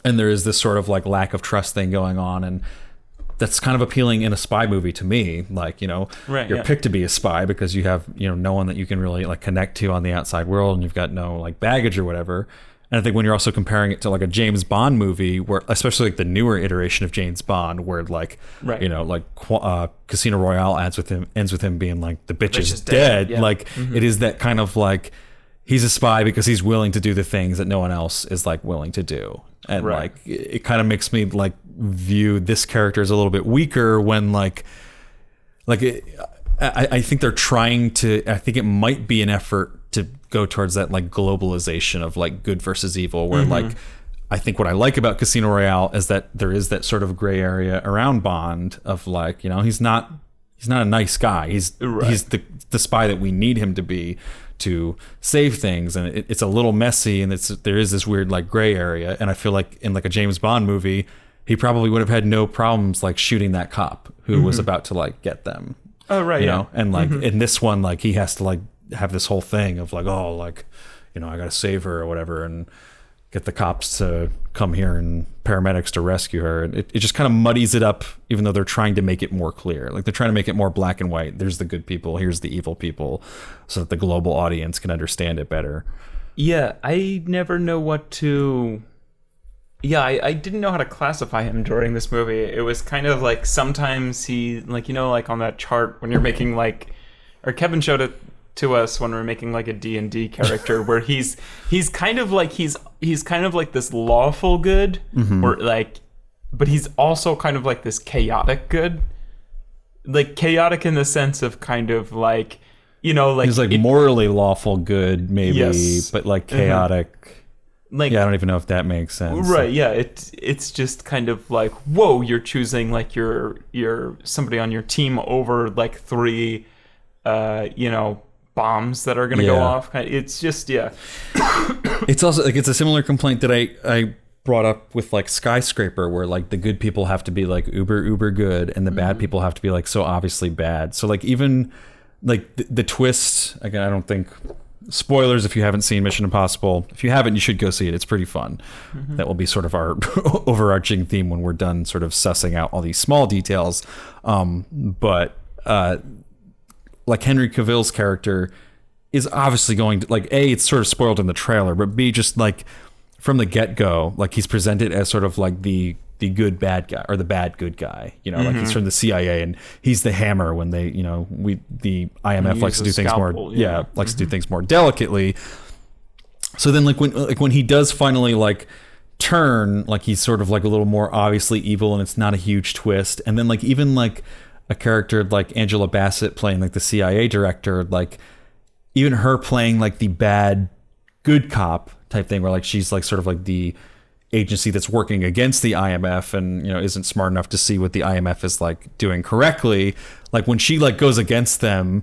And there is this sort of like lack of trust thing going on, and that's kind of appealing in a spy movie to me. Like, you know, Right, you're yeah. picked to be a spy because you have, you know, no one that you can really like connect to on the outside world, and you've got no like baggage or whatever. And I think when you're also comparing it to like a James Bond movie, where especially like the newer iteration of James Bond, where like, Right. you know, like Casino Royale ends with him being like, the bitch is is dead. dead, yeah. Like it is that kind of like, he's a spy because he's willing to do the things that no one else is like willing to do. And Right. like, it kind of makes me like view this character as a little bit weaker when I think they're trying to, I think it might be an effort to go towards that like globalization of like good versus evil, where like, I think what I like about Casino Royale is that there is that sort of gray area around Bond of like, you know, he's not a nice guy. He's the spy that we need him to be to save things, and it's a little messy, and there is this weird like gray area. And I feel like in like a James Bond movie, he probably would have had no problems like shooting that cop who was about to like get them. Oh, right. You Yeah. know, and like in this one, like he has to like have this whole thing of like, oh, like, you know, I gotta save her or whatever, and get the cops to come here and paramedics to rescue her. And it just kind of muddies it up, even though they're trying to make it more clear. Like they're trying to make it more black and white. There's the good people, here's the evil people, so that the global audience can understand it better. Yeah, I never know what to... Yeah, I didn't know how to classify him during this movie. It was kind of like sometimes he, like, you know, like on that chart when you're making like... Or Kevin showed it to us when we were making like a D&D character where he's kind of like he's kind of like this lawful good, or like, but he's also kind of like this chaotic good, like chaotic in the sense of kind of like, you know, like He's like morally lawful good, maybe, Yes. but like chaotic. like Yeah, I don't even know if that makes sense. right, yeah, it's just kind of like, whoa, you're choosing like you're somebody on your team over like three you know, bombs that are going to go Yeah. off. It's just, yeah. It's also like, it's a similar complaint that I brought up with like Skyscraper, where like the good people have to be like uber good, and the bad people have to be like so obviously bad. So like even like the twist, again, I don't think, spoilers if you haven't seen Mission Impossible. If you haven't, you should go see it. It's pretty fun. That will be sort of our overarching theme when we're done sort of sussing out all these small details. But like Henry Cavill's character is obviously going to, like, A, it's sort of spoiled in the trailer, but B, just like from the get-go, like he's presented as sort of like the good bad guy, or the bad good guy, you know, like he's from the CIA and he's the hammer when they, you know, the IMF likes to do things more, likes to do things more delicately. So then like when he does finally like turn, like he's sort of like a little more obviously evil, and it's not a huge twist. And then like even like a character like Angela Bassett playing like the CIA director, like even her playing like the bad good cop type thing, where like she's like sort of like the agency that's working against the IMF, and, you know, isn't smart enough to see what the IMF is like doing correctly. Like when she like goes against them,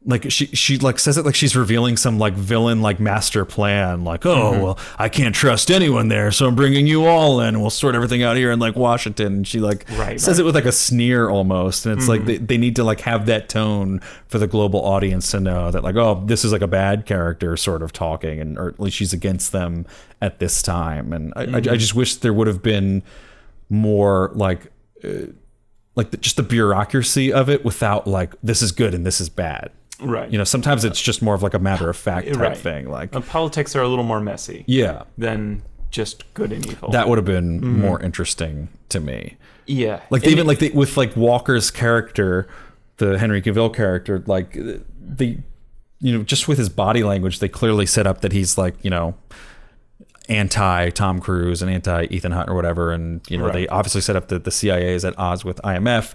like she like says it like she's revealing some like villain like master plan, like, oh well, I can't trust anyone there, so I'm bringing you all in, and we'll sort everything out here in like Washington. And she like says it with like a sneer almost, and it's like they need to like have that tone for the global audience to know that like, oh, this is like a bad character sort of talking, and or at least she's against them at this time. And I just wish there would have been more like just the bureaucracy of it, without like, this is good and this is bad. Right. You know, sometimes it's just more of like a matter of fact type Right. thing. Like, Politics are a little more messy yeah, than just good and evil. that would have been more interesting to me. Yeah. Like they even like with like Walker's character, the Henry Cavill character, like the, you know, just with his body language, they clearly set up that he's like, you know, anti Tom Cruise and anti Ethan Hunt or whatever. And, you know, they obviously set up that the CIA is at odds with IMF.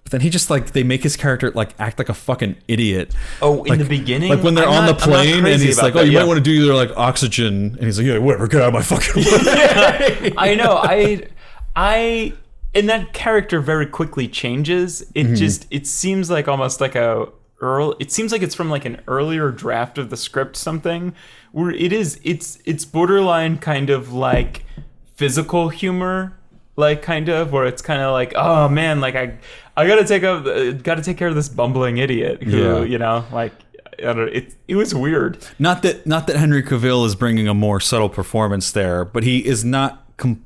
But then he just like, they make his character like act like a fucking idiot. Oh, in like, the beginning? like when they're on the plane and he's like, oh, you might want to do either like oxygen. And he's like, yeah, whatever, get out of my fucking way. I know. I and that character very quickly changes. It just, it seems like almost like it seems like it's from like an earlier draft of the script, something where it's borderline kind of like physical humor, like kind of where it's kind of like, oh man, like I gotta take care of this bumbling idiot who, you know, like, I don't know, it was weird. Not that Henry Cavill is bringing a more subtle performance there, but he is not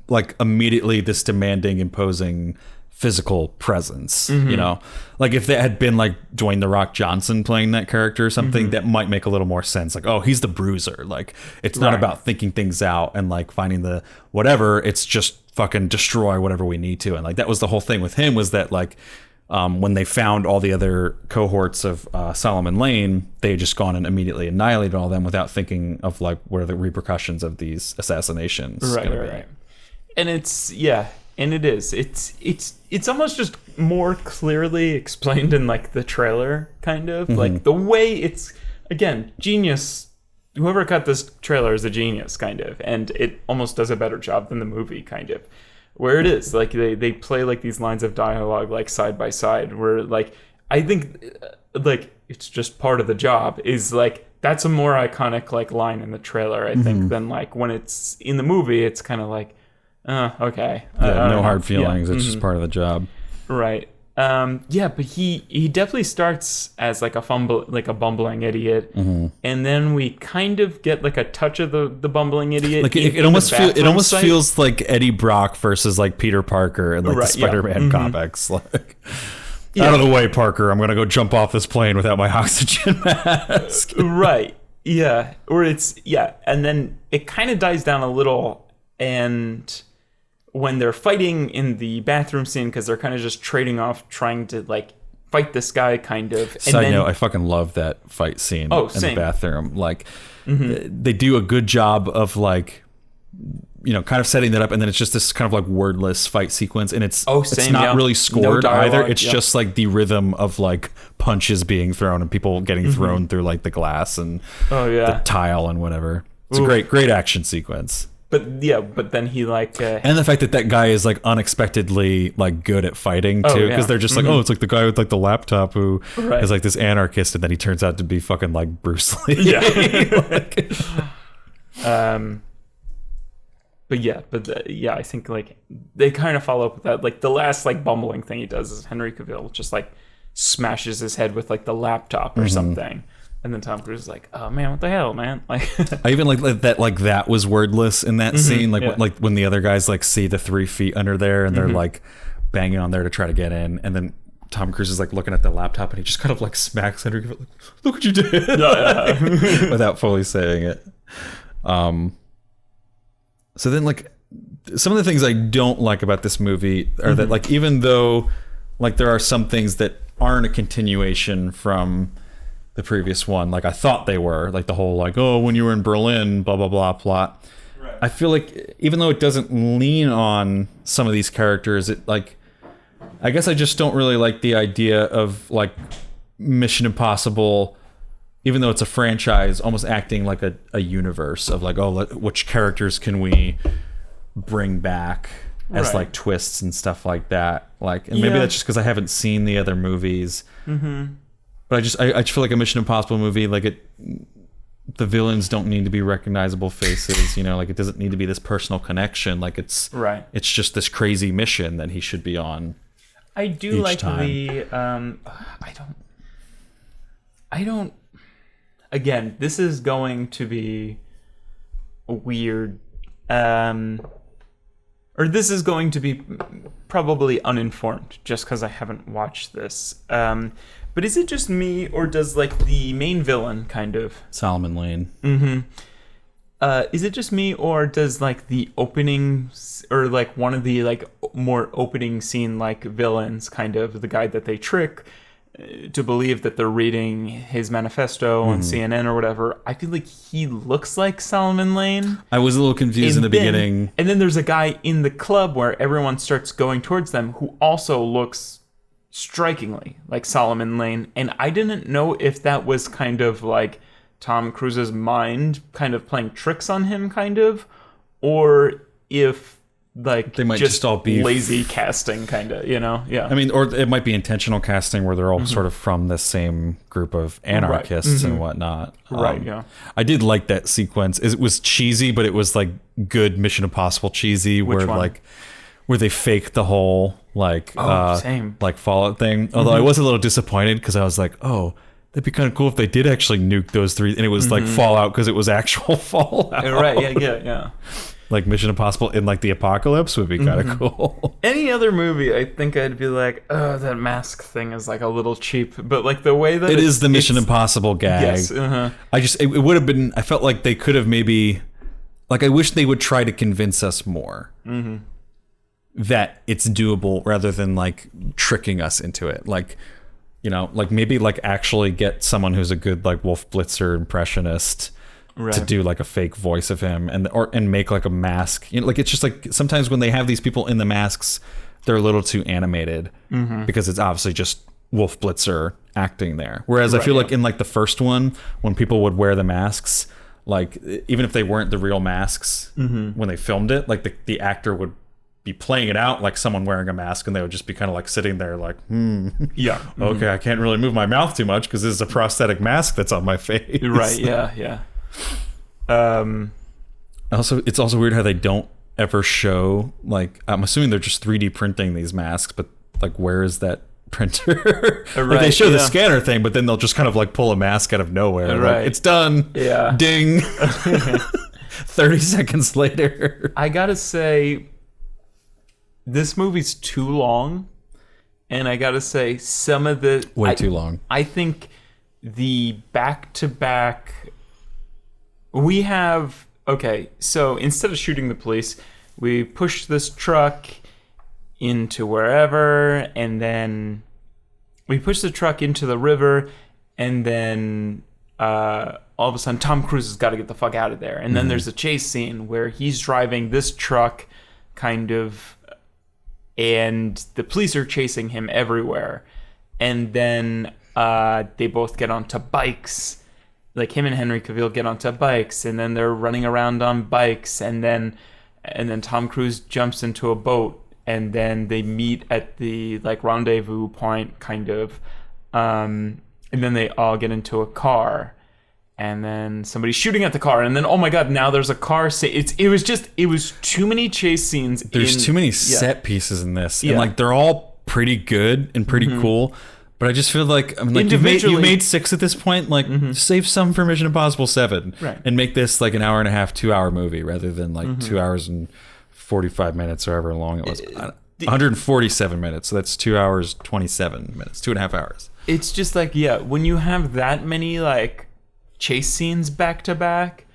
like immediately this demanding, imposing physical presence, you know? Like if it had been like Dwayne The Rock Johnson playing that character or something, that might make a little more sense. Like, oh, he's the bruiser. Like it's not about thinking things out and like finding the whatever. It's just fucking destroy whatever we need to. And like that was the whole thing with him, was that like when they found all the other cohorts of Solomon Lane, they had just gone and immediately annihilated all of them without thinking of like what are the repercussions of these assassinations. Right. And it's and it is. It's almost just more clearly explained in like the trailer, kind of like the way it's, again, genius. Whoever cut this trailer is a genius, kind of, and it almost does a better job than the movie, kind of. Where it is like they play like these lines of dialogue like side by side, where like I think like it's just part of the job, is like that's a more iconic like line in the trailer, I think, than like when it's in the movie. It's kind of like okay, no hard feelings. It's just part of the job, right? But he definitely starts as like a bumbling idiot, and then we kind of get like a touch of the bumbling idiot. Like it almost feels like Eddie Brock versus like Peter Parker and like the Spider-Man comics. Like, out of the way, Parker! I'm gonna go jump off this plane without my oxygen mask. Right? Yeah. Or and then it kind of dies down a little, and when they're fighting in the bathroom scene, because they're kind of just trading off, trying to like fight this guy, kind of. Side note, I fucking love that fight scene in the bathroom. Like they do a good job of like, you know, kind of setting that up, and then it's just this kind of like wordless fight sequence, and it's not really scored either. It's just like the rhythm of like punches being thrown and people getting thrown through like the glass and the tile and whatever. It's a great action sequence. But then he like and the fact that guy is like unexpectedly like good at fighting too, because they're just like, oh, it's like the guy with like the laptop who is like this anarchist, and then he turns out to be fucking like Bruce Lee. I think like they kind of follow up with that. Like the last like bumbling thing he does is Henry Cavill just like smashes his head with like the laptop or something. And then Tom Cruise is like, "Oh man, what the hell, man!" Like, I even like that. Like that was wordless in that scene. Like, when the other guys like see the 3 feet under there, and they're like banging on there to try to get in, and then Tom Cruise is like looking at the laptop, and he just kind of like smacks Henry Cavill, like, "Look what you did," without fully saying it. So then, like, some of the things I don't like about this movie are that, like, even though like there are some things that aren't a continuation from the previous one, like I thought they were, like the whole like, oh, when you were in Berlin, blah blah blah plot. Right. I feel like even though it doesn't lean on some of these characters, it like, I guess I just don't really like the idea of like Mission Impossible, even though it's a franchise, almost acting like a universe of like, oh, which characters can we bring back as like twists and stuff like that. Like, and maybe that's just because I haven't seen the other movies. But I just feel like a Mission Impossible movie, like the villains don't need to be recognizable faces, you know, like it doesn't need to be this personal connection. Like it's just this crazy mission that he should be on. I do like the I don't again, this is going to be a weird or this is going to be probably uninformed just because I haven't watched this. But is it just me, or does like the main villain kind of Solomon Lane? Is it just me, or does like the opening or like one of the like more opening scene like villains, kind of the guy that they trick to believe that they're reading his manifesto on CNN or whatever? I feel like he looks like Solomon Lane. I was a little confused in the beginning. And then there's a guy in the club where everyone starts going towards them who also looks strikingly like Solomon Lane, and I didn't know if that was kind of like Tom Cruise's mind kind of playing tricks on him, kind of, or if like they might just all be lazy casting, kind of, you know? Yeah. I mean, or it might be intentional casting where they're all sort of from the same group of anarchists and whatnot. Yeah. I did like that sequence. It was cheesy, but it was like good Mission Impossible cheesy, where they faked the whole like like Fallout thing. Although I was a little disappointed because I was like, oh, that'd be kind of cool if they did actually nuke those 3, and it was like Fallout because it was actual Fallout. Right? Yeah. like Mission Impossible in like the apocalypse would be kind of cool. Any other movie, I think I'd be like, oh, that mask thing is like a little cheap. But like the way that it is the Mission Impossible gag. Yes. It would have been. I felt like they could have maybe. Like I wish they would try to convince us more that it's doable rather than like tricking us into it. Like, you know, like maybe like actually get someone who's a good like Wolf Blitzer impressionist. Right. To do like a fake voice of him and make like a mask, you know, like it's just like sometimes when they have these people in the masks, they're a little too animated because it's obviously just Wolf Blitzer acting there. Whereas I feel like in like the first one, when people would wear the masks, like even if they weren't the real masks when they filmed it, like the actor would be playing it out like someone wearing a mask, and they would just be kind of like sitting there like, okay, I can't really move my mouth too much because this is a prosthetic mask that's on my face. Right. Yeah. Also, it's also weird how they don't ever show, like, I'm assuming they're just 3D printing these masks, but like where is that printer? Like they show the scanner thing, but then they'll just kind of like pull a mask out of nowhere. Right. Like, it's done. Yeah. Ding. 30 seconds later. I gotta say, this movie's too long, and I gotta say some of the too long. I think the back-to-back. We have, okay, so instead of shooting the police, we push this truck into wherever, and then we push the truck into the river, and then all of a sudden Tom Cruise has got to get the fuck out of there. And then there's a chase scene where he's driving this truck kind of, and the police are chasing him everywhere. And then they both get onto bikes. Like him and Henry Cavill get onto bikes, and then they're running around on bikes, and then Tom Cruise jumps into a boat, and then they meet at the like rendezvous point, kind of, and then they all get into a car, and then somebody's shooting at the car, and then oh my god, now there's a car. It was too many chase scenes. There's too many set pieces in this, and like they're all pretty good and pretty cool. But I just feel like, I mean, like you made 6 at this point. Like, save some for Mission Impossible 7, and make this like an hour and a half, 2 hour movie rather than like 2 hours and 45 minutes or however long it was. 147 minutes. So that's 2 hours 27 minutes, 2.5 hours. It's just like, yeah, when you have that many like chase scenes back to back,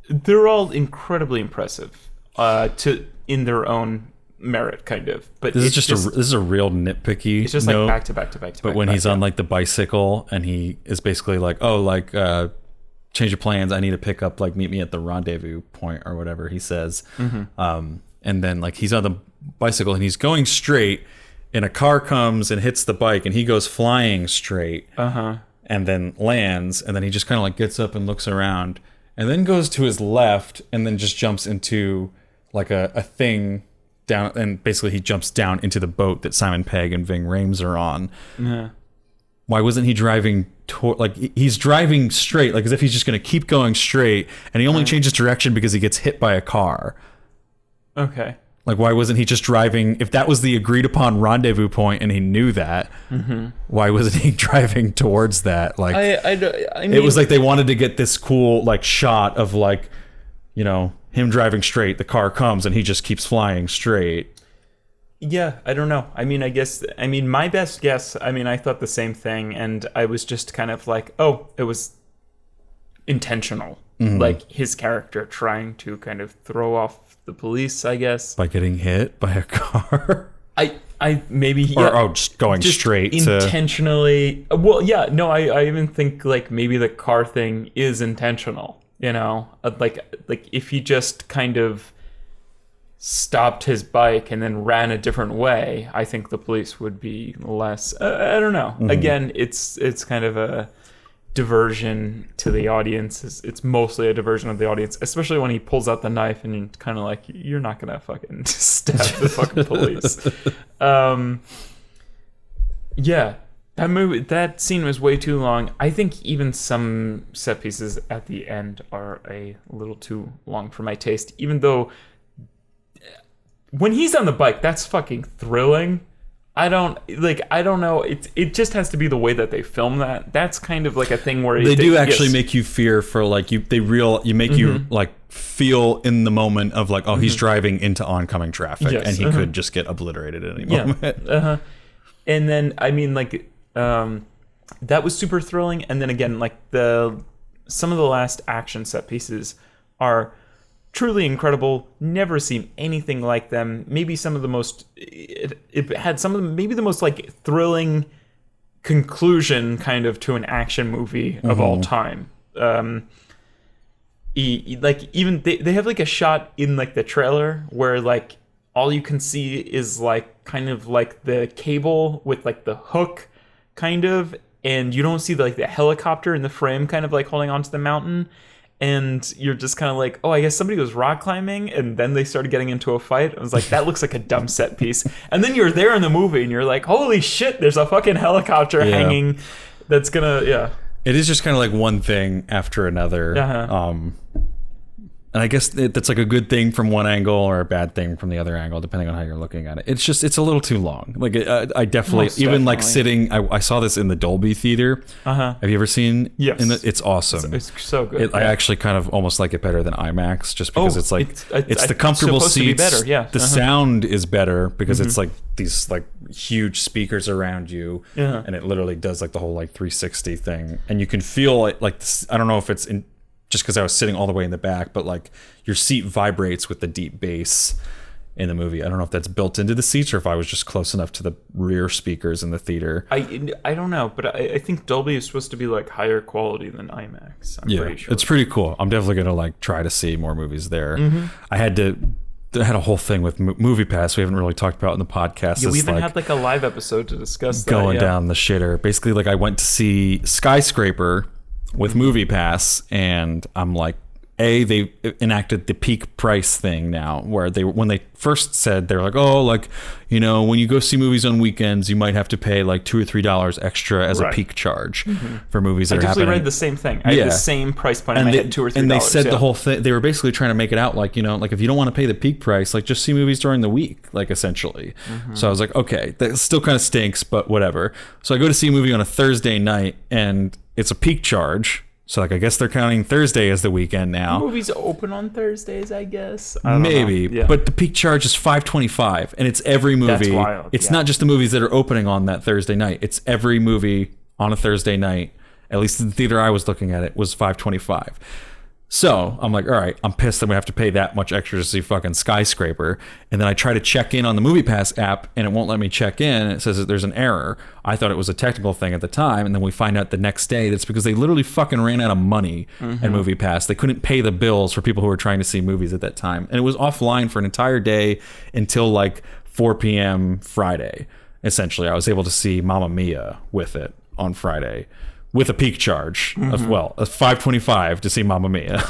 they're all incredibly impressive in their own merit, kind of. But this is a real nitpicky. It's just like back to back to back to back. But when he's on like the bicycle and he is basically like, change your plans. I need to pick up, like, meet me at the rendezvous point or whatever he says. And then like he's on the bicycle and he's going straight, and a car comes and hits the bike, and he goes flying straight. And then lands, and then he just kind of like gets up and looks around, and then goes to his left, and then just jumps into like a thing down, and basically he jumps down into the boat that Simon Pegg and Ving Rhames are on. Why wasn't he driving like he's driving straight, like as if he's just going to keep going straight, and he only changes direction because he gets hit by a car. Okay. Like, why wasn't he just driving? If that was the agreed upon rendezvous point and he knew that, why wasn't he driving towards that? Like, I mean, it was like they wanted to get this cool like shot of like, you know, him driving straight, the car comes and he just keeps flying straight. Yeah, I don't know. I mean, my best guess, I thought the same thing, and I was just kind of like, oh, it was intentional. Like his character trying to kind of throw off the police, I guess. By getting hit by a car? I maybe... just going straight intentionally. Well, yeah, no, I even think like maybe the car thing is intentional, you know? Like if he just kind of stopped his bike and then ran a different way, I think the police would be less... I don't know. Again, it's kind of a diversion to the audience. It's mostly a diversion of the audience, especially when he pulls out the knife and you're kind of like, you're not gonna fucking stab the fucking police. Yeah, that scene was way too long. I think even some set pieces at the end are a little too long for my taste, even though when he's on the bike, that's fucking thrilling. I don't know. It just has to be the way that they film that. That's kind of like a thing where they do actually make you fear for like you. They make you like feel in the moment of like, oh, he's driving into oncoming traffic, Yes, and he could just get obliterated at any moment. And then I mean, like, that was super thrilling. And then again, like some of the last action set pieces are truly incredible. Never seen anything like them. Maybe some of the most. It had some of the, maybe the most like thrilling conclusion kind of to an action movie of all time. Like even they have like a shot in like the trailer where like all you can see is like kind of like the cable with like the hook kind of, and you don't see like the helicopter in the frame kind of like holding onto the mountain, and you're just kind of like, oh, I guess somebody was rock climbing, and then they started getting into a fight. I was like, that looks like a dumb set piece. And then you're there in the movie and you're like, holy shit, there's a fucking helicopter hanging that's gonna It is just kind of like one thing after another. And I guess that's like a good thing from one angle or a bad thing from the other angle, depending on how you're looking at it. It's a little too long. Like I definitely, Most even like definitely. sitting, I saw this in the Dolby theater. Have you ever seen? Yes. It's awesome. It's so good. I actually kind of almost like it better than IMAX, just because it's like it's the it's comfortable supposed to be seats. better, yeah. The sound is better because it's like these like huge speakers around you, and it literally does like the whole like 360 thing, and you can feel it like this, I don't know if it's in just because I was sitting all the way in the back, but like your seat vibrates with the deep bass in the movie. I don't know if that's built into the seats or if I was just close enough to the rear speakers in the theater. I don't know, but I think Dolby is supposed to be like higher quality than IMAX. I'm pretty sure. It's pretty cool. I'm definitely gonna like try to see more movies there. I had a whole thing with Movie Pass we haven't really talked about in the podcast. Yeah, we It's even like had like a live episode to discuss going that, down the shitter. Basically, like I went to see Skyscraper with Movie Pass, and I'm like, they enacted the peak price thing now, where when they first said, they're like, oh, like, you know, when you go see movies on weekends, you might have to pay like $2 or $3 extra as a peak charge for movies that I are definitely happening. read the same thing. I had the same price point, and I had $2 or $3. And they said the whole thing. They were basically trying to make it out like, you know, like if you don't want to pay the peak price, like just see movies during the week, like essentially. So I was like, okay, that still kind of stinks, but whatever. So I go to see a movie on a Thursday night, and it's a peak charge. So like I guess they're counting Thursday as the weekend now. Movies open on Thursdays, I guess. I don't Maybe, know. Yeah. but the peak charge is $5.25, and it's every movie. That's wild, It's not just the movies that are opening on that Thursday night. It's every movie on a Thursday night. At least in the theater I was looking at, it was $5.25. So I'm like, all right, I'm pissed that we have to pay that much extra to see fucking Skyscraper. And then I try to check in on the MoviePass app, and it won't let me check in. It says that there's an error. I thought it was a technical thing at the time, and then we find out the next day that's because they literally fucking ran out of money at MoviePass. They couldn't pay the bills for people who were trying to see movies at that time, and it was offline for an entire day until like 4 p.m. Friday. Essentially, I was able to see Mamma Mia with it on Friday, with a peak charge of, well, a $5.25 to see Mamma Mia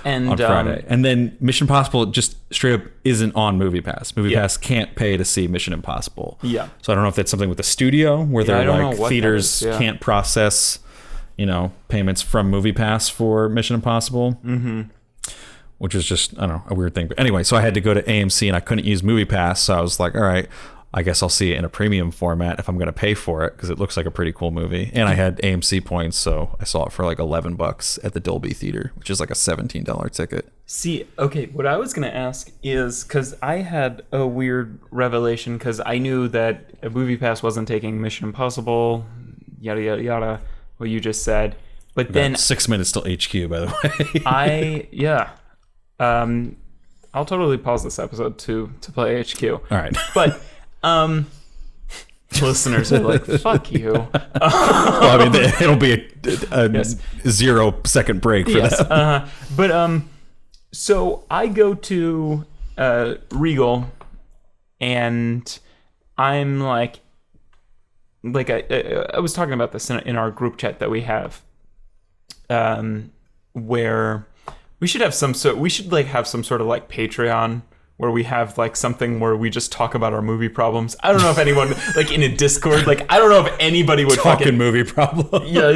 and on Friday. And then Mission Impossible just straight up isn't on MoviePass. MoviePass can't pay to see Mission Impossible. Yeah. So I don't know if that's something with the studio where I they're don't know like what that theaters is, yeah. can't process, you know, payments from MoviePass for Mission Impossible. Which is just, I don't know, a weird thing. But anyway, so I had to go to AMC and I couldn't use MoviePass. So I was like, all right, I guess I'll see it in a premium format if I'm going to pay for it, because it looks like a pretty cool movie. And I had AMC points, so I saw it for like $11 at the Dolby Theater, which is like a $17 ticket. See, okay, what I was going to ask is, because I had a weird revelation, because I knew that MoviePass wasn't taking Mission Impossible, yada, yada, yada, what you just said. But then 6 minutes till HQ, by the way. I'll totally pause this episode to play HQ. All right. But listeners are like, fuck you. Well, I mean, it'll be a 0 second break for them. But so I go to Regal, and I'm like I was talking about this in our group chat that we have, where we should have some sort of like Patreon where we have like something where we just talk about our movie problems. I don't know if anyone like in a Discord, like I don't know if anybody would Talking movie problems. Yeah.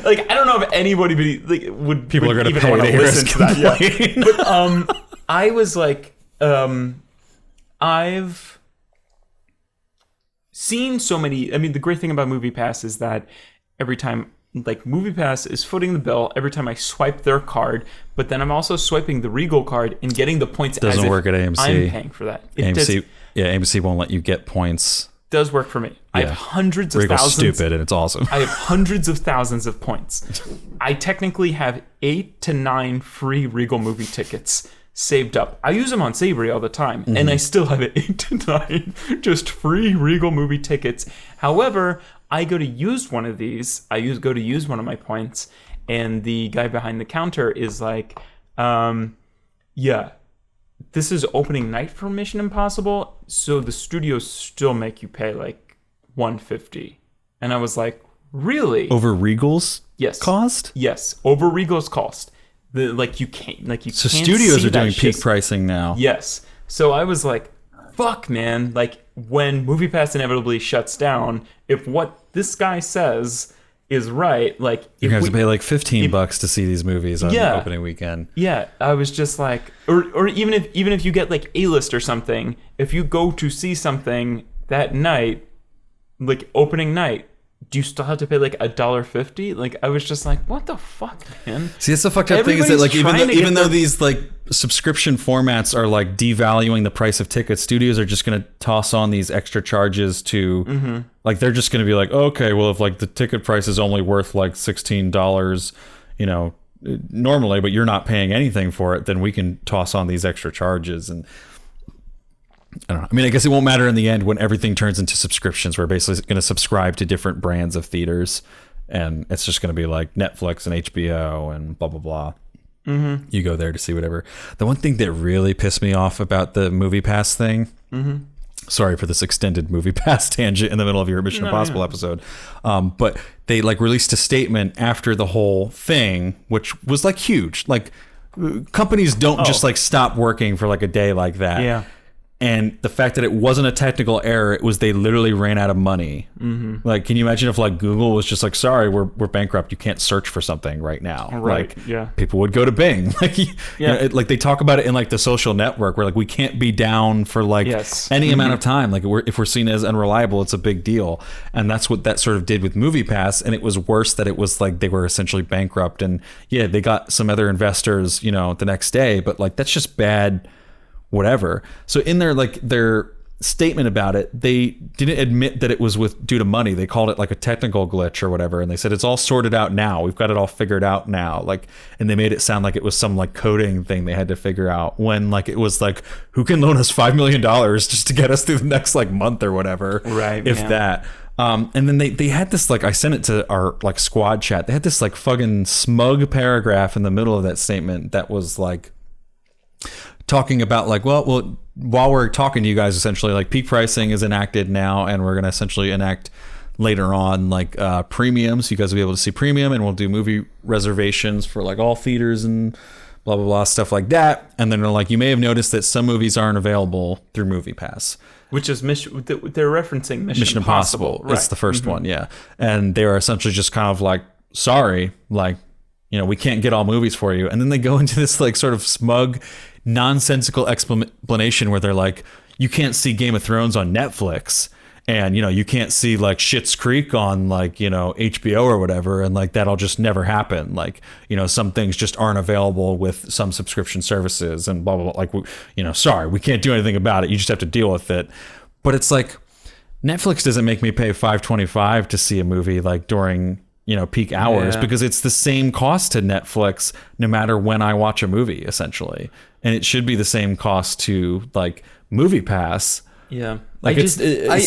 Like I don't know if anybody like would People are going to even pay want to hear us listen to that. complain. Yeah. But I was like, I've seen so many. I mean, the great thing about MoviePass is that every time like MoviePass is footing the bill every time I swipe their card, but then I'm also swiping the Regal card and getting the points. Doesn't as work if at AMC. I'm paying for that. AMC won't let you get points. Does work for me. I have hundreds of Regal's thousands. stupid and it's awesome. I have hundreds of thousands of points. I technically have 8 to 9 free Regal movie tickets saved up. I use them on Savory all the time, and I still have 8 to 9 just free Regal movie tickets. However, I go to use one of these. Go to use one of my points, and the guy behind the counter is like, yeah, this is opening night for Mission Impossible, so the studios still make you pay like $150. And I was like, really? Over Regal's Yes. cost? Yes, over Regal's cost. So So studios see are doing that peak shit. pricing now. Yes. So I was like, fuck, man. Like, when MoviePass inevitably shuts down, if what this guy says is right, like... You if have we- to pay like $15 to see these movies on Yeah. opening weekend. Yeah, I was just like... Or even if you get, like, A-list or something, if you go to see something that night, like, opening night, do you still have to pay like $1.50? Like, I was just like, what the fuck, man? See, that's the fucked up thing is that like Everybody's even though trying to get these like subscription formats are like devaluing the price of tickets, studios are just going to toss on these extra charges to like they're just going to be like, okay, well if like the ticket price is only worth like $16, you know, normally, but you're not paying anything for it, then we can toss on these extra charges. And I don't know. I mean, I guess it won't matter in the end when everything turns into subscriptions. We're basically going to subscribe to different brands of theaters, and it's just going to be like Netflix and HBO and blah, blah, blah. Mm-hmm. You go there to see whatever. The one thing that really pissed me off about the MoviePass thing, sorry for this extended MoviePass tangent in the middle of your Mission Impossible episode, but they like released a statement after the whole thing, which was like huge. Like companies don't just like stop working for like a day like that. Yeah. And the fact that it wasn't a technical error, it was they literally ran out of money. Mm-hmm. Like, can you imagine if like Google was just like, sorry, we're bankrupt. You can't search for something right now. Right. Like, Yeah. people would go to Bing. Like, you know, like they talk about it in like the social network where like we can't be down for like any amount of time. Like if we're seen as unreliable, it's a big deal. And that's what that sort of did with MoviePass. And it was worse that it was like they were essentially bankrupt. And yeah, they got some other investors, you know, the next day. But like that's just bad. Whatever. So in their statement about it, they didn't admit that it was due to money. They called it like a technical glitch or whatever, and they said it's all sorted out now. We've got it all figured out now. Like, and they made it sound like it was some like coding thing they had to figure out when like it was like, who can loan us $5 million just to get us through the next like month or whatever, right? If that. And then they had this like, I sent it to our like squad chat. They had this like fucking smug paragraph in the middle of that statement that was like talking about like, well, while we're talking to you guys, essentially like peak pricing is enacted now, and we're going to essentially enact later on like premiums. You guys will be able to see premium, and we'll do movie reservations for like all theaters and blah, blah, blah, stuff like that. And then they're like, you may have noticed that some movies aren't available through MoviePass. Which is they're referencing Mission Impossible. Right. It's the first one, yeah. And they are essentially just kind of like, sorry, like, you know, we can't get all movies for you. And then they go into this like sort of smug, nonsensical explanation where they're like, you can't see Game of Thrones on Netflix, and you know, you can't see like Schitt's Creek on like, you know, HBO or whatever, and like that'll just never happen. Like, you know, some things just aren't available with some subscription services and blah blah blah. Like, you know, sorry, we can't do anything about it. You just have to deal with it. But it's like Netflix doesn't make me pay $5.25 to see a movie like during, you know, peak hours, because it's the same cost to Netflix no matter when I watch a movie, essentially. And it should be the same cost to like MoviePass. Yeah. Like it's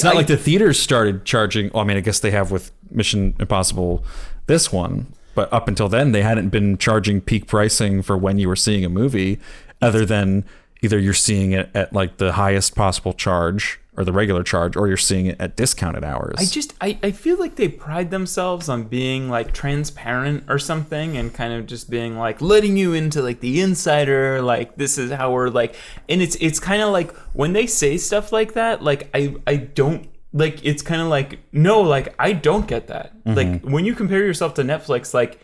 not like the theaters started charging. Well, I mean, I guess they have with Mission Impossible, this one, but up until then they hadn't been charging peak pricing for when you were seeing a movie, other than either you're seeing it at like the highest possible charge or the regular charge, or you're seeing it at discounted hours. I feel like they pride themselves on being like transparent or something, and kind of just being like letting you into like the insider, like this is how we're like, and it's kind of like when they say stuff like that, like I don't like, it's kind of like, no, like I don't get that. Mm-hmm. Like when you compare yourself to Netflix, like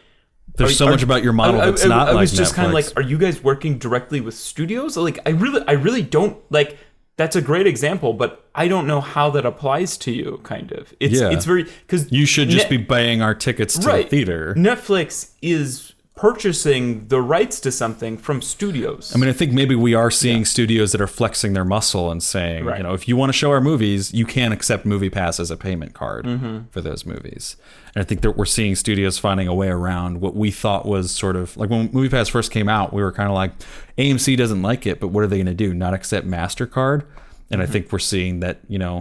there's so much about your model that's not like Netflix. I was just kind of like, are you guys working directly with studios? Like I really don't like. that's a great example, but I don't know how that applies to you, kind of. It's very... because you should just be buying our tickets to the theater. Netflix is purchasing the rights to something from studios. I mean, I think maybe we are seeing studios that are flexing their muscle and saying, if you want to show our movies, you can accept MoviePass as a payment card for those movies. And I think that we're seeing studios finding a way around what we thought was sort of like when MoviePass first came out, we were kind of like, AMC doesn't like it, but what are they going to do? Not accept MasterCard? And I think we're seeing that,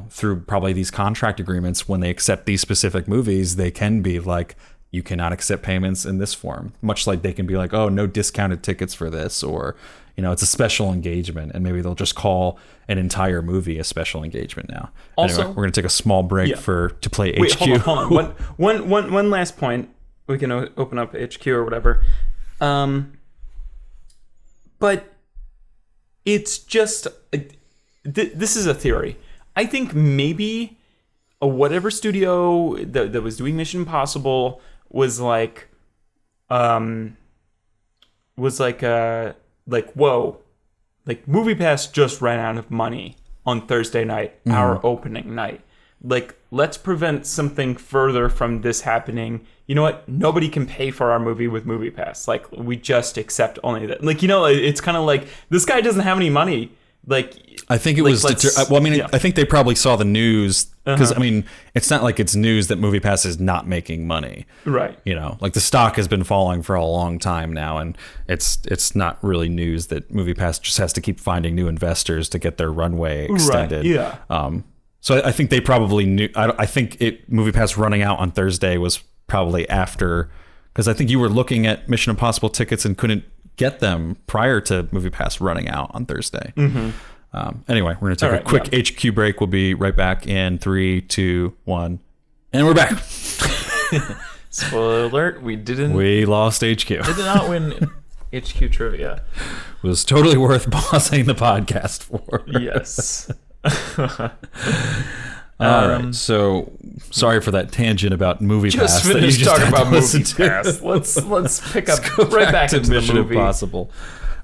through probably these contract agreements, when they accept these specific movies, they can be like, you cannot accept payments in this form. Much like they can be like, oh, no discounted tickets for this, or, it's a special engagement. And maybe they'll just call an entire movie a special engagement now. Also, anyway, we're going to take a small break to play wait, HQ. Hold on. One last point. We can open up HQ or whatever. But it's just... this is a theory. I think maybe whatever studio that was doing Mission Impossible was like, whoa, like MoviePass just ran out of money on Thursday night, our opening night. Like, let's prevent something further from this happening. You know what? Nobody can pay for our movie with MoviePass. Like, we just accept only that. Like, it's kind of like, this guy doesn't have any money. Like, I think it was. I think they probably saw the news because it's not like it's news that MoviePass is not making money, right? Like the stock has been falling for a long time now, and it's not really news that MoviePass just has to keep finding new investors to get their runway extended. Right, yeah. So I think they probably knew. I think MoviePass running out on Thursday was probably after, because I think you were looking at Mission Impossible tickets and couldn't get them prior to MoviePass running out on Thursday. Anyway, we're going to take a quick HQ break. We'll be right back in 3, 2, 1. And we're back. Spoiler alert, we lost HQ. Did not win HQ trivia. It was totally worth pausing the podcast for. Yes. All right, so sorry for that tangent about MoviePass. Just finished talking about MoviePass. Let's pick up right back into Mission the movie. Impossible.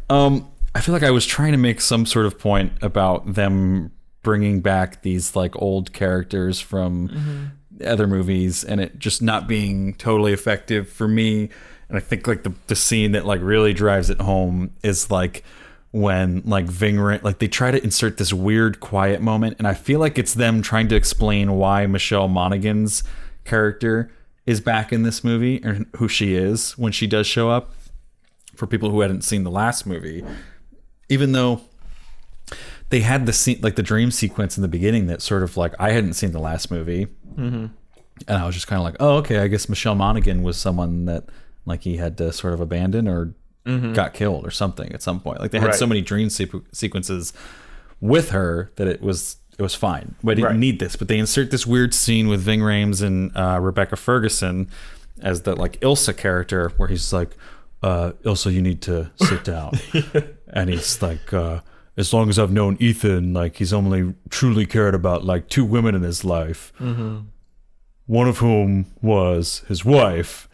I feel like I was trying to make some sort of point about them bringing back these like old characters from other movies, and it just not being totally effective for me. And I think like the scene that like really drives it home is like when like they try to insert this weird quiet moment, and I feel like it's them trying to explain why Michelle Monaghan's character is back in this movie, or who she is when she does show up, for people who hadn't seen the last movie. Even though they had the scene, like the dream sequence in the beginning that sort of like, I hadn't seen the last movie, and I was just kind of like, oh, okay, I guess Michelle Monaghan was someone that like he had to sort of abandon or got killed or something at some point. Like they had so many dream sequences with her that it was fine. But I didn't need this. But they insert this weird scene with Ving Rhames and Rebecca Ferguson as the like Ilsa character, where he's like, Ilsa, you need to sit down. And he's like, as long as I've known Ethan, like he's only truly cared about like 2 women in his life, one of whom was his wife.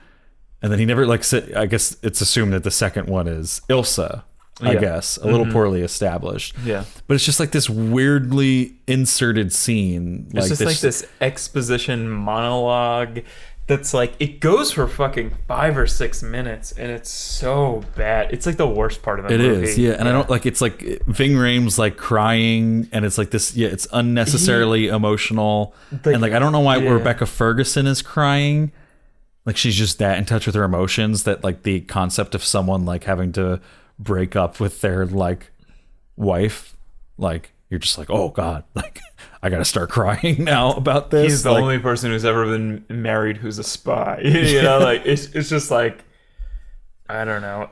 And then he never like said, I guess it's assumed that the second one is Ilsa, I guess, a little poorly established. Yeah. But it's just like this weirdly inserted scene. It's just like this exposition monologue that's like, it goes for fucking 5 or 6 minutes, and it's so bad. It's like the worst part of the movie. It is, yeah. And I don't like, it's like Ving Rhames like crying, and it's like this, it's unnecessarily emotional. And like, I don't know why Rebecca Ferguson is crying. Like she's just that in touch with her emotions that like the concept of someone like having to break up with their like wife, like you're just like, oh God, like I gotta start crying now about this. He's the only person who's ever been married who's a spy. You know, like it's just like, I don't know.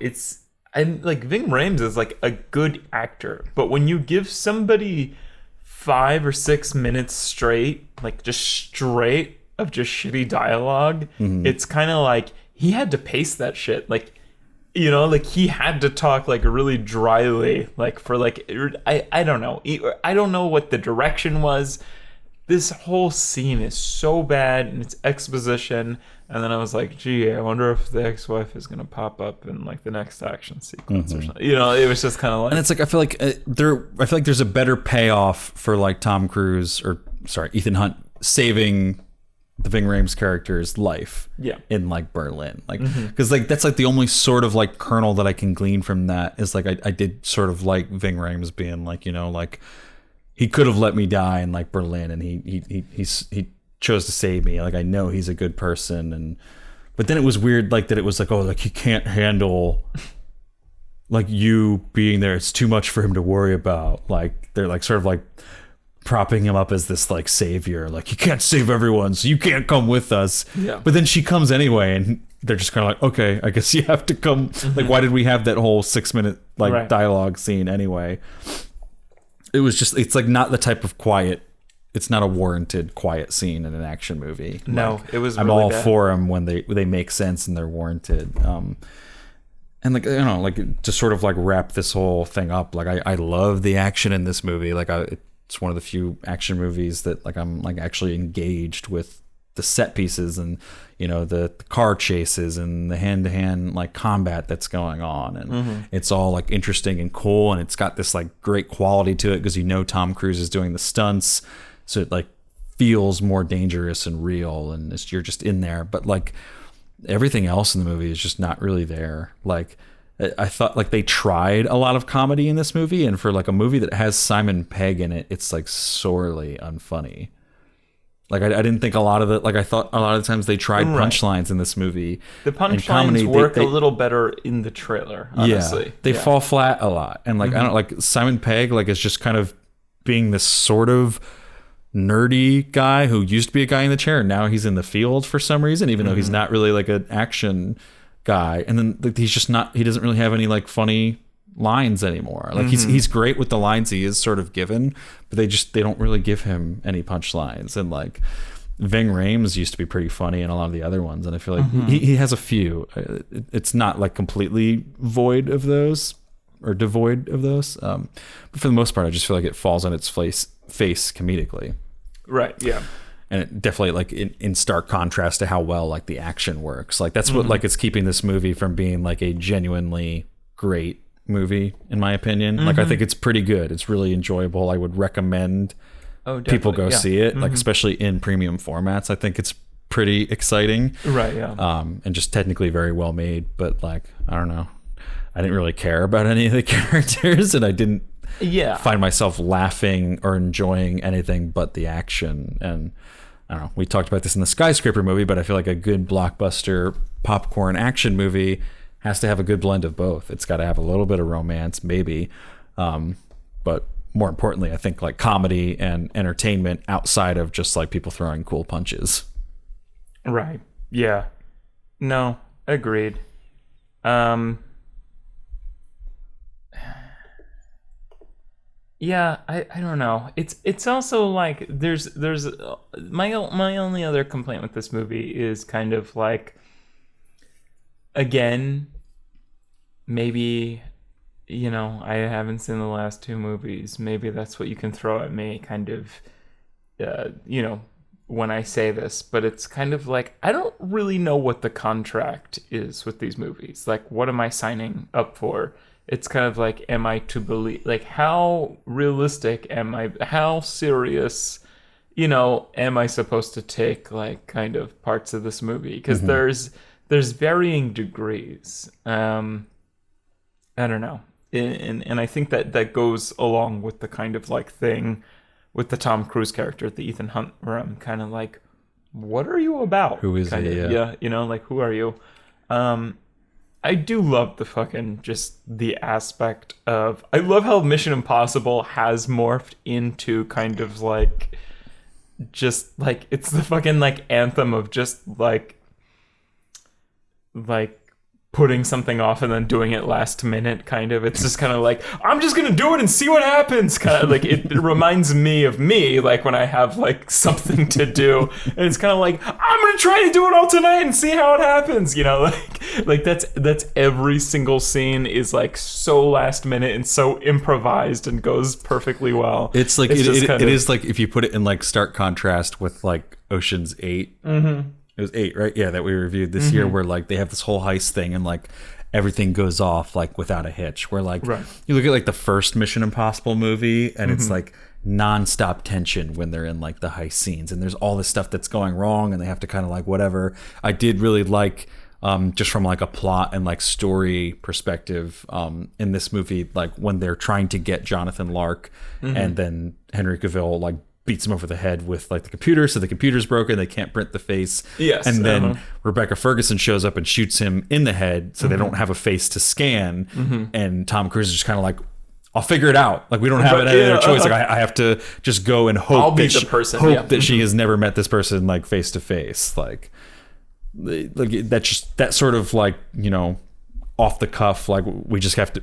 And like Ving Rhames is like a good actor, but when you give somebody 5 or 6 minutes straight, like just straight of just shitty dialogue, it's kind of like he had to pace that shit. Like, you know, like he had to talk like really dryly, like for like, I don't know. I don't know what the direction was. this whole scene is so bad and it's exposition. And then I was like, gee, I wonder if the ex-wife is gonna pop up in like the next action sequence or something. You know, it was just kind of like, And it's like I feel like there's a better payoff for like Ethan Hunt saving the Ving Rhames character's life in like Berlin, like because like that's like the only sort of like kernel that I can glean from that is like I did sort of like Ving Rhames being like, you know, like he could have let me die in like Berlin and he chose to save me, like I know he's a good person. But then it was weird like that it was like, oh, like he can't handle like you being there, it's too much for him to worry about, like they're like sort of like propping him up as this like savior, like you can't save everyone so you can't come with us. But then she comes anyway and they're just kind of like, okay, I guess you have to come. Like why did we have that whole 6-minute like dialogue scene anyway? It was just, it's like not the type of quiet, it's not a warranted quiet scene in an action movie. No, like, it was I'm really all bad. for them when they make sense and they're warranted. And like, you know, like to sort of like wrap this whole thing up, like I love the action in this movie. Like it's one of the few action movies that like I'm like actually engaged with the set pieces and, you know, the car chases and the hand-to-hand like combat that's going on, and it's all like interesting and cool, and it's got this like great quality to it because you know Tom Cruise is doing the stunts, so it like feels more dangerous and real, and you're just in there. But like everything else in the movie is just not really there. Like I thought like they tried a lot of comedy in this movie, and for like a movie that has Simon Pegg in it, it's like sorely unfunny. Like I didn't think a lot of it. Like I thought a lot of the times they tried punchlines in this movie. The punchlines work a little better in the trailer. Honestly, they fall flat a lot, and like I don't like Simon Pegg. Like is just kind of being this sort of nerdy guy who used to be a guy in the chair, and now he's in the field for some reason, even though he's not really like an action guy. And then like, he's just not. He doesn't really have any like funny lines anymore. Like he's great with the lines he is sort of given, but they don't really give him any punchlines. And like Ving Rhames used to be pretty funny in a lot of the other ones, and I feel like he has a few. It's not like completely void of those or devoid of those, but for the most part I just feel like it falls on its face comedically. Right. Yeah. And it definitely like in stark contrast to how well like the action works. Like that's what like it's keeping this movie from being like a genuinely great movie, in my opinion. Like I think it's pretty good. It's really enjoyable. I would recommend people go see it, like especially in premium formats. I think it's pretty exciting. Right. Yeah. And just technically very well made. But like I don't know, I didn't really care about any of the characters, and I didn't find myself laughing or enjoying anything but the action. And I don't know, we talked about this in the Skyscraper movie, but I feel like a good blockbuster popcorn action movie has to have a good blend of both. It's got to have a little bit of romance, maybe, but more importantly, I think like comedy and entertainment outside of just like people throwing cool punches. Right. Yeah. No, agreed. Yeah, I don't know. It's also like there's my only other complaint with this movie is kind of like, again, maybe, you know, I haven't seen the last two movies. Maybe that's what you can throw at me, kind of, you know, when I say this. But it's kind of like, I don't really know what the contract is with these movies. Like, what am I signing up for? It's kind of like, am I to believe, like, how realistic am I? How serious, you know, am I supposed to take, like, kind of parts of this movie? Because there's varying degrees. I don't know. And I think that goes along with the kind of like thing with the Tom Cruise character, the Ethan Hunt, where I'm kind of like, what are you about? Who is kind he? of, yeah, you know, like, who are you? I do love the fucking, just the aspect of, I love how Mission Impossible has morphed into kind of like, just like, it's the fucking like anthem of just like putting something off and then doing it last minute, kind of. It's just kind of like, I'm just gonna do it and see what happens, kind of like. It reminds me of me, like when I have like something to do and it's kind of like, I'm gonna try to do it all tonight and see how it happens, you know. Like that's every single scene is like so last minute and so improvised and goes perfectly well. It's like it is like, if you put it in like stark contrast with like Ocean's 8. It was 8, right? Yeah, that we reviewed this year, where like they have this whole heist thing and like everything goes off like without a hitch. Where like you look at like the first Mission Impossible movie and it's like nonstop tension when they're in like the heist scenes and there's all this stuff that's going wrong and they have to kind of like whatever. I did really like just from like a plot and like story perspective in this movie, like when they're trying to get Jonathan Lark and then Henry Cavill like beats him over the head with like the computer, so the computer's broken, they can't print the face. Yes. And then Rebecca Ferguson shows up and shoots him in the head, so they don't have a face to scan. And Tom Cruise is just kind of like, I'll figure it out. Like, we don't have any other choice. Like, I have to just go and hope that she has never met this person like face to face. Like that's just that sort of like, you know, off the cuff. Like, we just have to.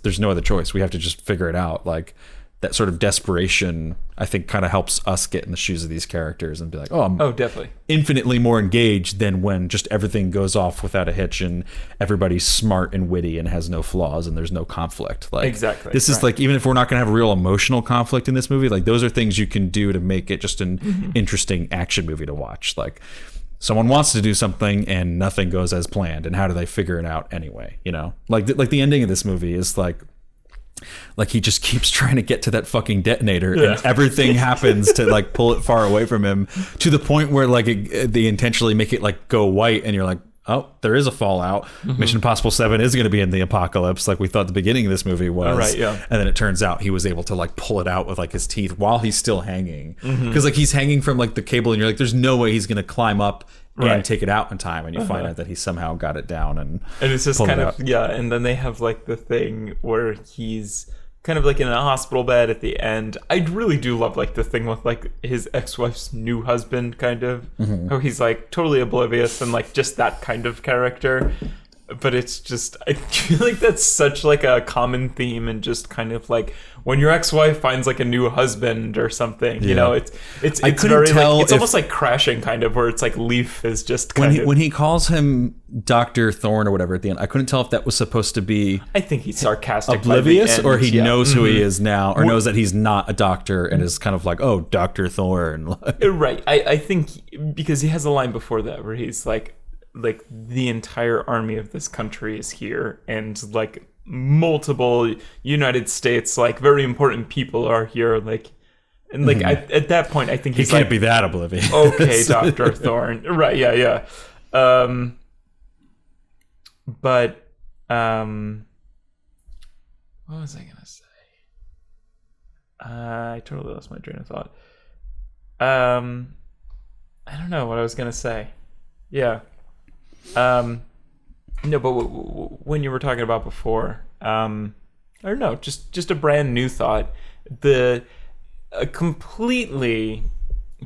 There's no other choice. We have to just figure it out. Like, that sort of desperation, I think, kind of helps us get in the shoes of these characters and be like, I'm definitely infinitely more engaged than when just everything goes off without a hitch and everybody's smart and witty and has no flaws and there's no conflict. Like, exactly. This is like, even if we're not going to have a real emotional conflict in this movie, like those are things you can do to make it just an interesting action movie to watch. Like, someone wants to do something and nothing goes as planned, and how do they figure it out anyway? You know, like the ending of this movie is like he just keeps trying to get to that fucking detonator and everything happens to like pull it far away from him, to the point where like they intentionally make it like go white and you're like, oh, there is a fallout. Mission Impossible 7 is going to be in the apocalypse like we thought the beginning of this movie was. And then it turns out he was able to like pull it out with like his teeth while he's still hanging, because like he's hanging from like the cable and you're like, there's no way he's going to climb up and take it out in time, and you find out that he somehow got it down and it's just kind of and then they have like the thing where he's kind of like in a hospital bed at the end. I really do love like the thing with like his ex-wife's new husband, kind of how he's like totally oblivious and like just that kind of character. But it's just, I feel like that's such like a common theme, and just kind of like when your ex-wife finds like a new husband or something, you know, it's very like, it's almost like Crashing, kind of, where it's like Leaf is just when he calls him Dr. Thorne or whatever at the end. I couldn't tell if that was supposed to be, I think he's sarcastic, oblivious, or he knows who he is now, or knows that he's not a doctor and is kind of like, oh, Dr. Thorne. Right. I think because he has a line before that where he's like the entire army of this country is here, and like multiple United States like very important people are here, like, and like at that point I think he can't be that oblivious. Okay, Dr. Thorne, right? Yeah. But what was I gonna say? I totally lost my train of thought. I don't know what I was gonna say. Yeah. No, but when you were talking about before, I don't know, just a brand new thought. Completely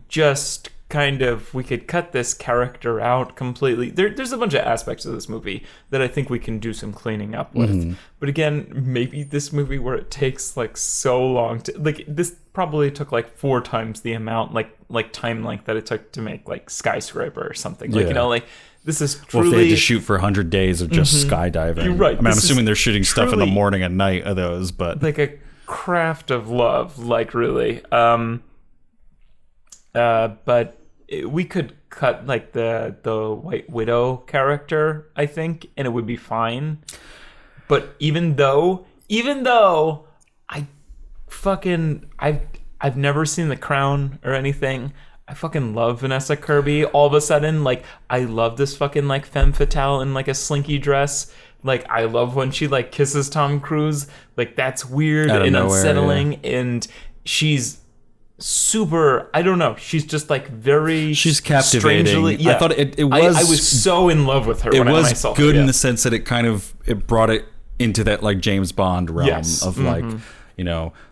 just kind of, we could cut this character out completely. There's a bunch of aspects of this movie that I think we can do some cleaning up with. But again, maybe this movie where it takes like so long to, like, this probably took like 4 times the amount, like time length that it took to make like Skyscraper or something. Like, you know, like, this is truly... Well, if they had to shoot for 100 days of just skydiving. You're right. I mean, I'm assuming they're shooting stuff in the morning and night of those, but... like a craft of love, like, really. But we could cut, like, the White Widow character, I think, and it would be fine. But even though I've never seen The Crown or anything... I fucking love Vanessa Kirby. All of a sudden, like, I love this fucking, like, femme fatale in, like, a slinky dress. Like, I love when she, like, kisses Tom Cruise. Like, that's weird and unsettling. Yeah. And she's super, I don't know. She's just, like, very... She's captivating. Strangely, yeah. I thought it was... I was so in love with her when I saw her. It was good in the sense that it kind of... It brought it into that, like, James Bond realm of, like...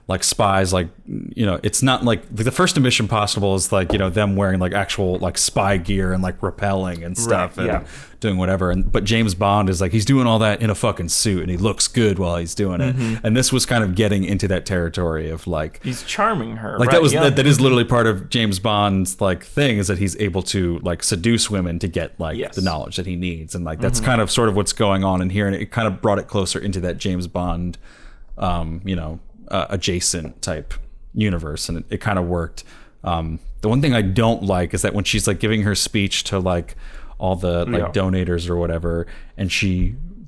like spies, like, it's not like the first Mission Impossible is like, them wearing like actual like spy gear and like rappelling and stuff and doing whatever. But James Bond is like, he's doing all that in a fucking suit and he looks good while he's doing it. And this was kind of getting into that territory of like, he's charming her. like right? that is literally part of James Bond's like thing, is that he's able to like seduce women to get like the knowledge that he needs. And like, that's kind of sort of what's going on in here. And it kind of brought it closer into that James Bond, adjacent type universe, and it kind of worked. The one thing I don't like is that when she's like giving her speech to like all the like donators or whatever, and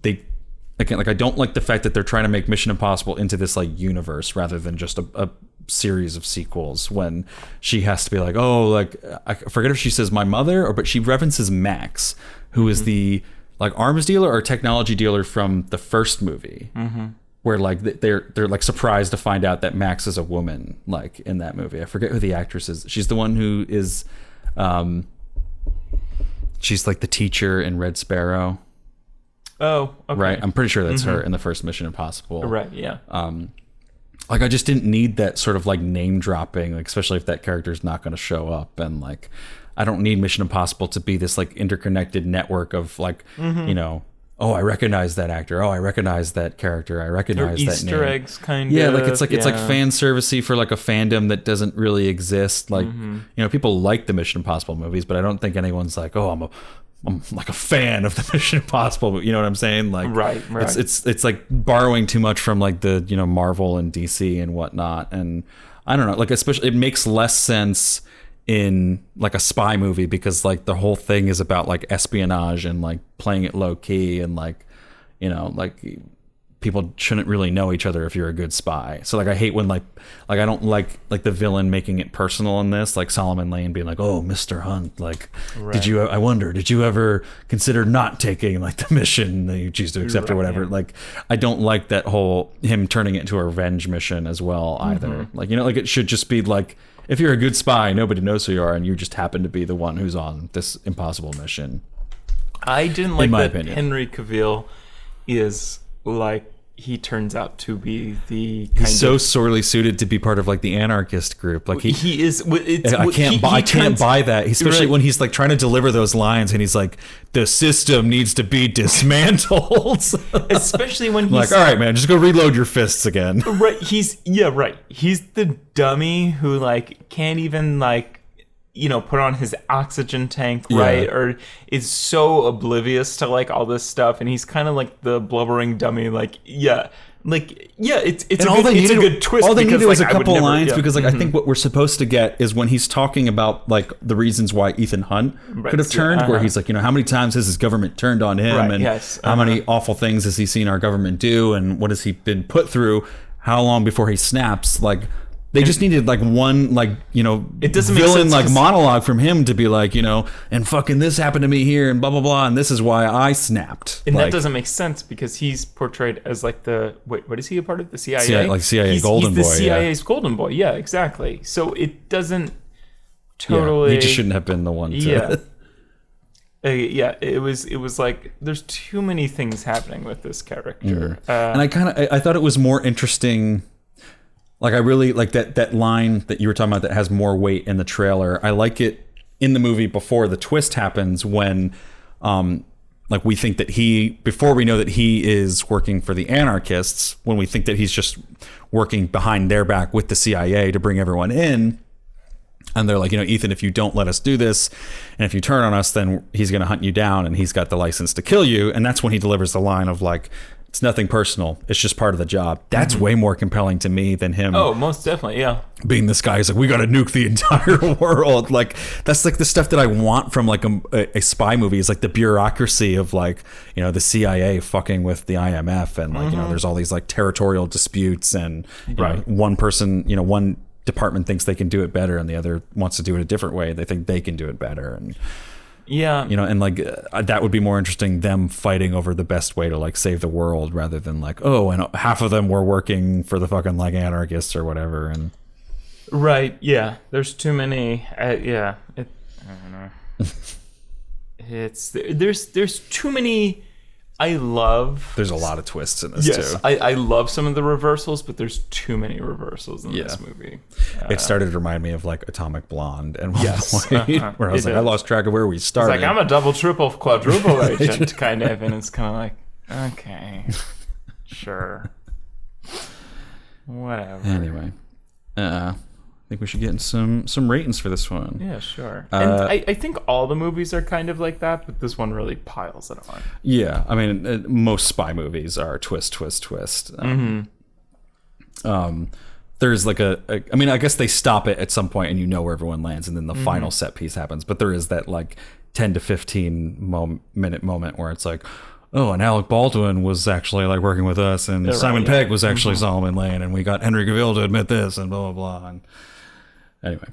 I don't like the fact that they're trying to make Mission Impossible into this like universe rather than just a series of sequels, when she has to be like, oh, like I forget if she says my mother, but she references Max, who is the like arms dealer or technology dealer from the first movie. Where like they're like surprised to find out that Max is a woman, like in that movie. I forget who the actress is. She's the one who is, she's like the teacher in Red Sparrow. Oh, okay. Right. I'm pretty sure that's her in the first Mission Impossible. Right. Yeah. Like I just didn't need that sort of like name dropping, like especially if that character's not going to show up. And like, I don't need Mission Impossible to be this like interconnected network of like, oh, I recognize that actor. Oh, I recognize that character. I recognize that name. Easter eggs, kind of. Yeah, like it's like fan servicey for like a fandom that doesn't really exist. Like people like the Mission Impossible movies, but I don't think anyone's like, oh, I'm like a fan of the Mission Impossible. You know what I'm saying? Like, right. It's like borrowing too much from like the Marvel and DC and whatnot. And I don't know, like especially it makes less sense in like a spy movie, because like the whole thing is about like espionage and like playing it low key, and like like people shouldn't really know each other if you're a good spy. So like I hate when like I don't like the villain making it personal in this, like Solomon Lane being like, oh, Mr. Hunt, like did you ever consider not taking like the mission that you choose to accept or whatever. Like I don't like that whole him turning it into a revenge mission as well either. Like like it should just be like, if you're a good spy, nobody knows who you are, and you just happen to be the one who's on this impossible mission. I didn't like that opinion. Henry Cavill is like, he turns out to be the he's so sorely suited to be part of like the anarchist group. Like he is. I can't buy that, especially when he's like trying to deliver those lines, and he's like, the system needs to be dismantled. Especially when he's like, all right, man, just go reload your fists again. Right. He's the dummy who like can't even like put on his oxygen tank, right? Or is so oblivious to like all this stuff, and he's kind of like the blubbering dummy, it's a good twist. All they needed was like, a couple lines, because like I think what we're supposed to get is when he's talking about like the reasons why Ethan Hunt could have turned, where he's like, how many times has his government turned on him, and how many awful things has he seen our government do, and what has he been put through, how long before he snaps, like. They just needed like one it doesn't villain make sense, like monologue from him to be like, and fucking this happened to me here and blah blah blah, and this is why I snapped. And like, that doesn't make sense, because he's portrayed as like what is he a part of? The CIA? CIA golden boy. He's the CIA's golden boy. Yeah, exactly. So it doesn't totally. He just shouldn't have been the one to. It was like there's too many things happening with this character. And I thought it was more interesting. Like I really like that line that you were talking about that has more weight in the trailer. I like it in the movie before the twist happens, when like we think that before we know that he is working for the anarchists, when we think that he's just working behind their back with the CIA to bring everyone in. And they're like, Ethan, if you don't let us do this, and if you turn on us, then he's going to hunt you down, and he's got the license to kill you. And that's when he delivers the line of like, it's nothing personal. It's just part of the job. That's way more compelling to me than him. Oh, most definitely, yeah. Being this guy who's like, we got to nuke the entire world. Like, that's like the stuff that I want from like a spy movie, is like the bureaucracy of like, the CIA fucking with the IMF, and like, there's all these like territorial disputes, and one person, one department thinks they can do it better, and the other wants to do it a different way. They think they can do it better, and and like that would be more interesting, them fighting over the best way to like save the world, rather than like, oh, and half of them were working for the fucking like anarchists or whatever. And there's too many. I don't know. There's too many I love. There's a lot of twists in this Yes, too. I love some of the reversals, but there's too many reversals in this movie. It started to remind me of like Atomic Blonde and where I was It like, I is. lost track of where we It's started. like, I'm a double, triple, quadruple agent, kind of, and it's kind of like, okay, sure, whatever. Anyway, I think we should get in some ratings for this one. Yeah, sure. And I think all the movies are kind of like that, but this one really piles it on. Yeah, I mean, most spy movies are twist, twist, twist. There's like I mean, I guess they stop it at some point and you know where everyone lands, and then the final set piece happens. But there is that like 10 to 15 minute moment where it's like, oh, and Alec Baldwin was actually like working with us, and Simon Pegg was actually Solomon Lane, and we got Henry Cavill to admit this, and blah, blah, blah. And anyway,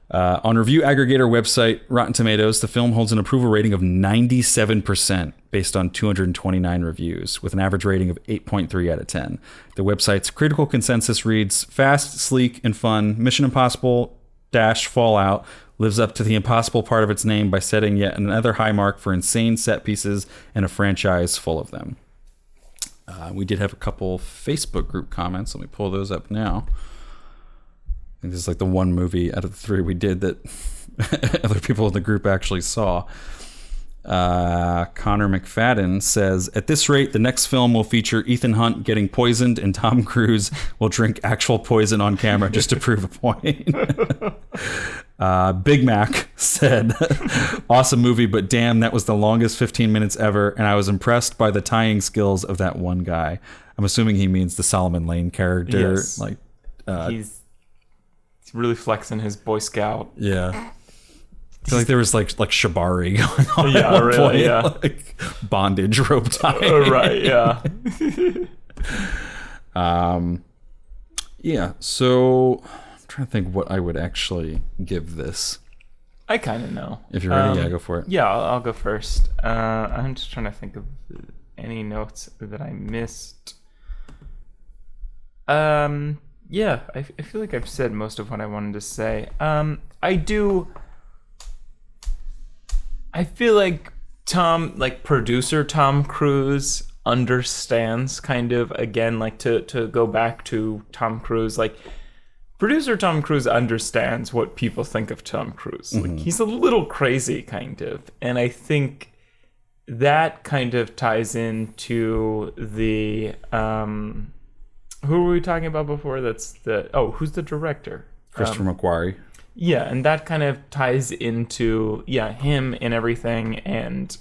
on review aggregator website Rotten Tomatoes, the film holds an approval rating of 97% based on 229 reviews, with an average rating of 8.3 out of 10. The website's critical consensus reads, fast, sleek, and fun, Mission Impossible - Fallout lives up to the impossible part of its name by setting yet another high mark for insane set pieces and a franchise full of them. We did have a couple Facebook group comments. Let me pull those up now. I think this is like the one movie out of the three we did that other people in the group actually saw. Connor McFadden says, at this rate, the next film will feature Ethan Hunt getting poisoned and Tom Cruise will drink actual poison on camera just to prove a point. Big Mac said, awesome movie, but damn, that was the longest 15 minutes ever, and I was impressed by the tying skills of that one guy. I'm assuming he means the Solomon Lane character. Yes. Like, He's really flexing his Boy Scout. yeah. I feel like there was like Shibari going on. Yeah, at one really, point, yeah. like bondage rope tying. Right, yeah. Yeah, so I'm trying to think what I would actually give this. I kind of know. If you're ready, yeah, go for it. Yeah, I'll go first. I'm just trying to think of any notes that I missed. Yeah, I feel like I've said most of what I wanted to say. I feel like producer Tom Cruise understands kind of, again, like to go back to Tom Cruise, like producer Tom Cruise understands what people think of Tom Cruise. Like, he's a little crazy kind of, and I think that kind of ties into the who were we talking about before? Who's the director? Christopher McQuarrie. Yeah, and that kind of ties into him and everything, and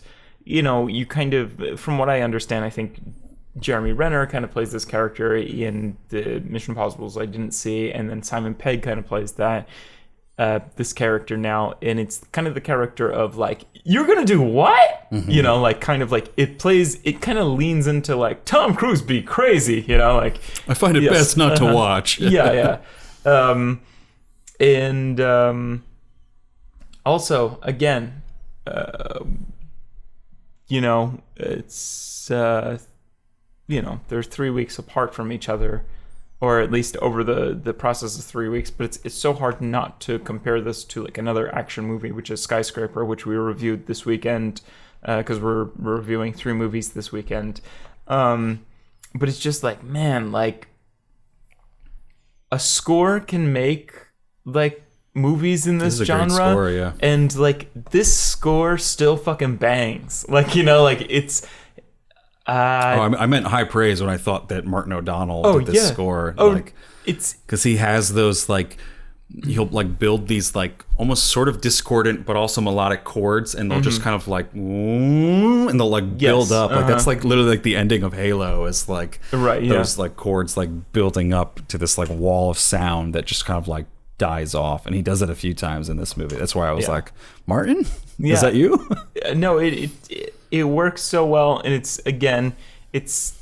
you kind of, from what I understand, I think Jeremy Renner kind of plays this character in the Mission Impossibles I didn't see, and then Simon Pegg kind of plays this character now, and it's kind of the character of like, you're gonna do what? Like kind of like it kind of leans into like, Tom Cruise be crazy, like I find it best not to watch. yeah. And also, again, it's they're 3 weeks apart from each other, or at least over the process of 3 weeks. But it's so hard not to compare this to like another action movie, which is Skyscraper, which we reviewed this weekend, because we're reviewing 3 movies this weekend. But it's just like, man, like a score can make like movies in this genre, great score, yeah. And like this score still fucking bangs. Like like it's. I meant high praise when I thought that Martin O'Donnell did this score. It's because he has those like, he'll like build these like almost sort of discordant but also melodic chords, and they'll just kind of like, and they'll like build up. Like that's like literally like the ending of Halo is like those like chords like building up to this like wall of sound that just kind of like dies off, and he does it a few times in this movie. That's why I was like, Martin, is that you? No, it works so well, and it's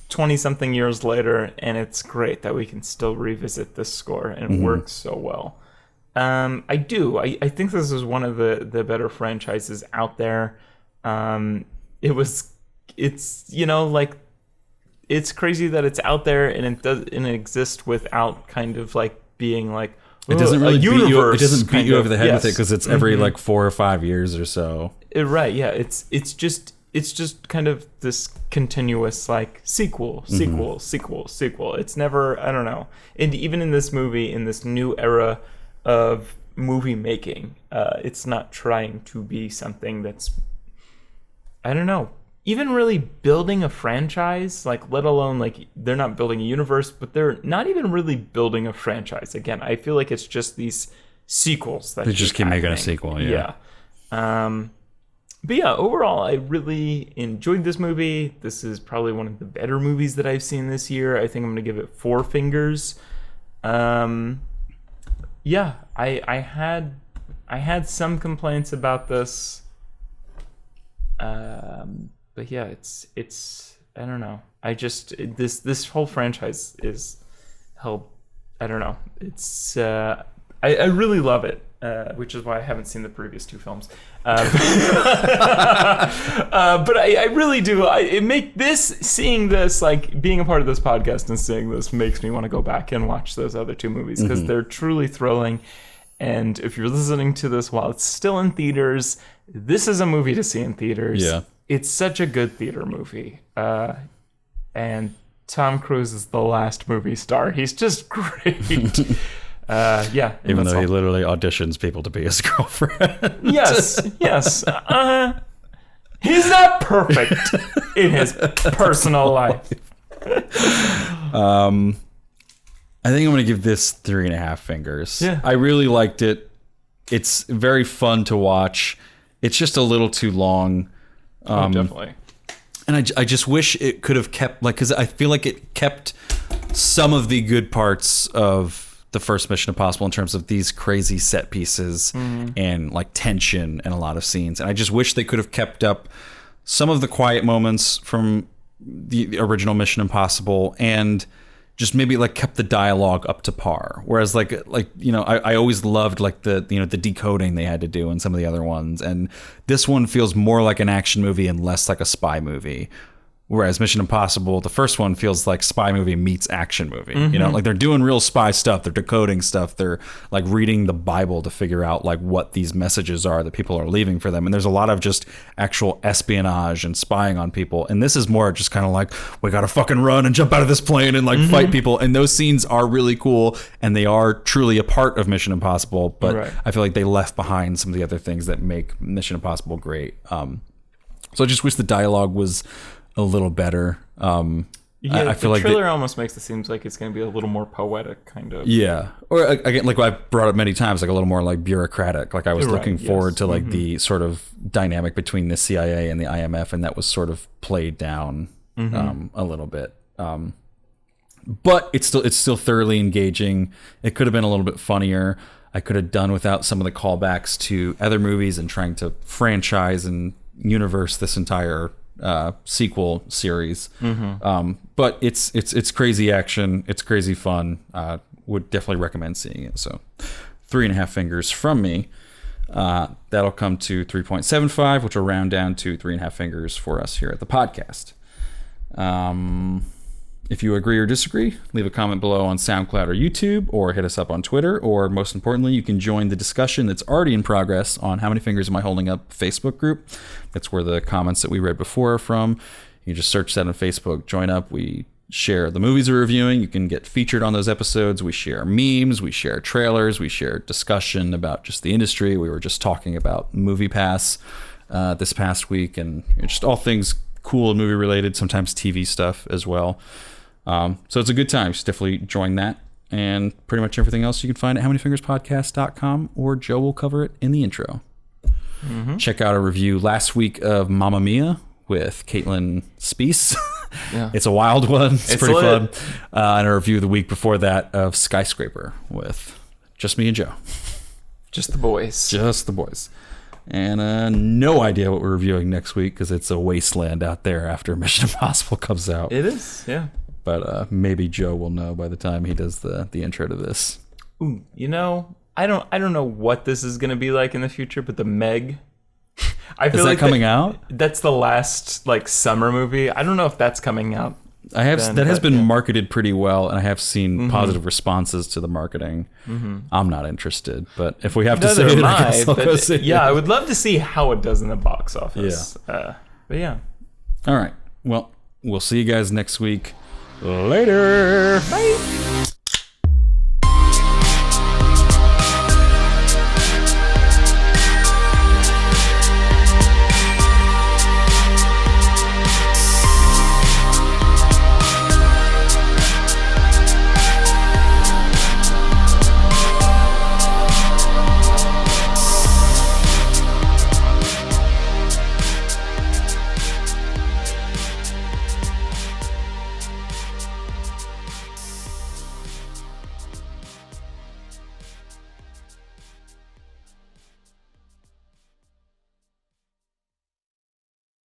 20 something years later, and it's great that we can still revisit this score, and it works so well. I think this is one of the better franchises out there. It's like, it's crazy that it's out there and it exists without kind of like being like, it doesn't really beat you. It doesn't beat you over the head with it, yes. because it's every like 4 or 5 years or so. Right? Yeah. It's just it's just kind of this continuous like sequel. It's never, I don't know. And even in this movie, in this new era of movie making, it's not trying to be something that's, I don't know, even really building a franchise, like let alone like they're not building a universe, but they're not even really building a franchise. Again, I feel like it's just these sequels that they just keep making a sequel. Yeah. But yeah, overall, I really enjoyed this movie. This is probably one of the better movies that I've seen this year. I think I'm going to give it 4 fingers. Yeah, I had some complaints about this. But yeah, it's I don't know. This whole franchise is held. I don't know. It's I really love it, which is why I haven't seen the previous 2 films. But I really do. Seeing this, like being a part of this podcast and seeing this makes me want to go back and watch those other 2 movies because they're truly thrilling. And if you're listening to this while it's still in theaters, this is a movie to see in theaters. Yeah. It's such a good theater movie. And Tom Cruise is the last movie star. He's just great. Yeah. Even though he literally auditions people to be his girlfriend. Yes. He's not perfect in his personal life. I think I'm going to give this 3.5 fingers. Yeah. I really liked it. It's very fun to watch. It's just a little too long. Definitely. And I just wish it could have kept, like, because I feel like it kept some of the good parts of the first Mission Impossible in terms of these crazy set pieces and like tension and a lot of scenes. And I just wish they could have kept up some of the quiet moments from the original Mission Impossible and just maybe like kept the dialogue up to par. Whereas like you know, I always loved like the decoding they had to do in some of the other ones, and this one feels more like an action movie and less like a spy movie. Whereas Mission Impossible, the first one, feels like spy movie meets action movie. You know, like they're doing real spy stuff. They're decoding stuff. They're like reading the Bible to figure out like what these messages are that people are leaving for them. And there's a lot of just actual espionage and spying on people. And this is more just kind of like, we got to fucking run and jump out of this plane and like fight people. And those scenes are really cool. And they are truly a part of Mission Impossible. But I feel like they left behind some of the other things that make Mission Impossible great. So I just wish the dialogue was a little better. I feel like the trailer almost makes it seems like it's going to be a little more poetic, kind of. Yeah, or again, like I've brought up many times, like a little more like bureaucratic. Like I was looking forward to like the sort of dynamic between the CIA and the IMF, and that was sort of played down a little bit. But it's still thoroughly engaging. It could have been a little bit funnier. I could have done without some of the callbacks to other movies and trying to franchise and universe this entire sequel series. But it's crazy action. It's crazy fun. Would definitely recommend seeing it. So 3.5 fingers from me. That'll come to 3.75, which will round down to 3.5 fingers for us here at the podcast. If you agree or disagree, leave a comment below on SoundCloud or YouTube, or hit us up on Twitter, or most importantly, you can join the discussion that's already in progress on How Many Fingers Am I Holding Up Facebook group. That's where the comments that we read before are from. You just search that on Facebook, join up. We share the movies we're reviewing. You can get featured on those episodes. We share memes, we share trailers, we share discussion about just the industry. We were just talking about MoviePass this past week, and just all things cool and movie related, sometimes TV stuff as well. So it's a good time. Just definitely join that. And pretty much everything else you can find at howmanyfingerspodcast.com, or Joe will cover it in the intro. Check out a review last week of Mamma Mia with Caitlin Speece. Yeah. It's a wild one. It's pretty lit. fun. And a review the week before that of Skyscraper with just me and Joe. Just the boys. Just the boys. And no idea what we're reviewing next week because it's a wasteland out there after Mission Impossible comes out. It is, yeah. But maybe Joe will know by the time he does the intro to this. Ooh, you know, I don't know what this is going to be like in the future, but the Meg. I feel is that like coming out? That's the last like summer movie. I don't know if that's coming out. That has been marketed pretty well, and I have seen positive responses to the marketing. I'm not interested, but if we have to say it, I guess I'll go see it. Yeah, I would love to see how it does in the box office. Yeah. But yeah. All right. Well, we'll see you guys next week. Later. Bye.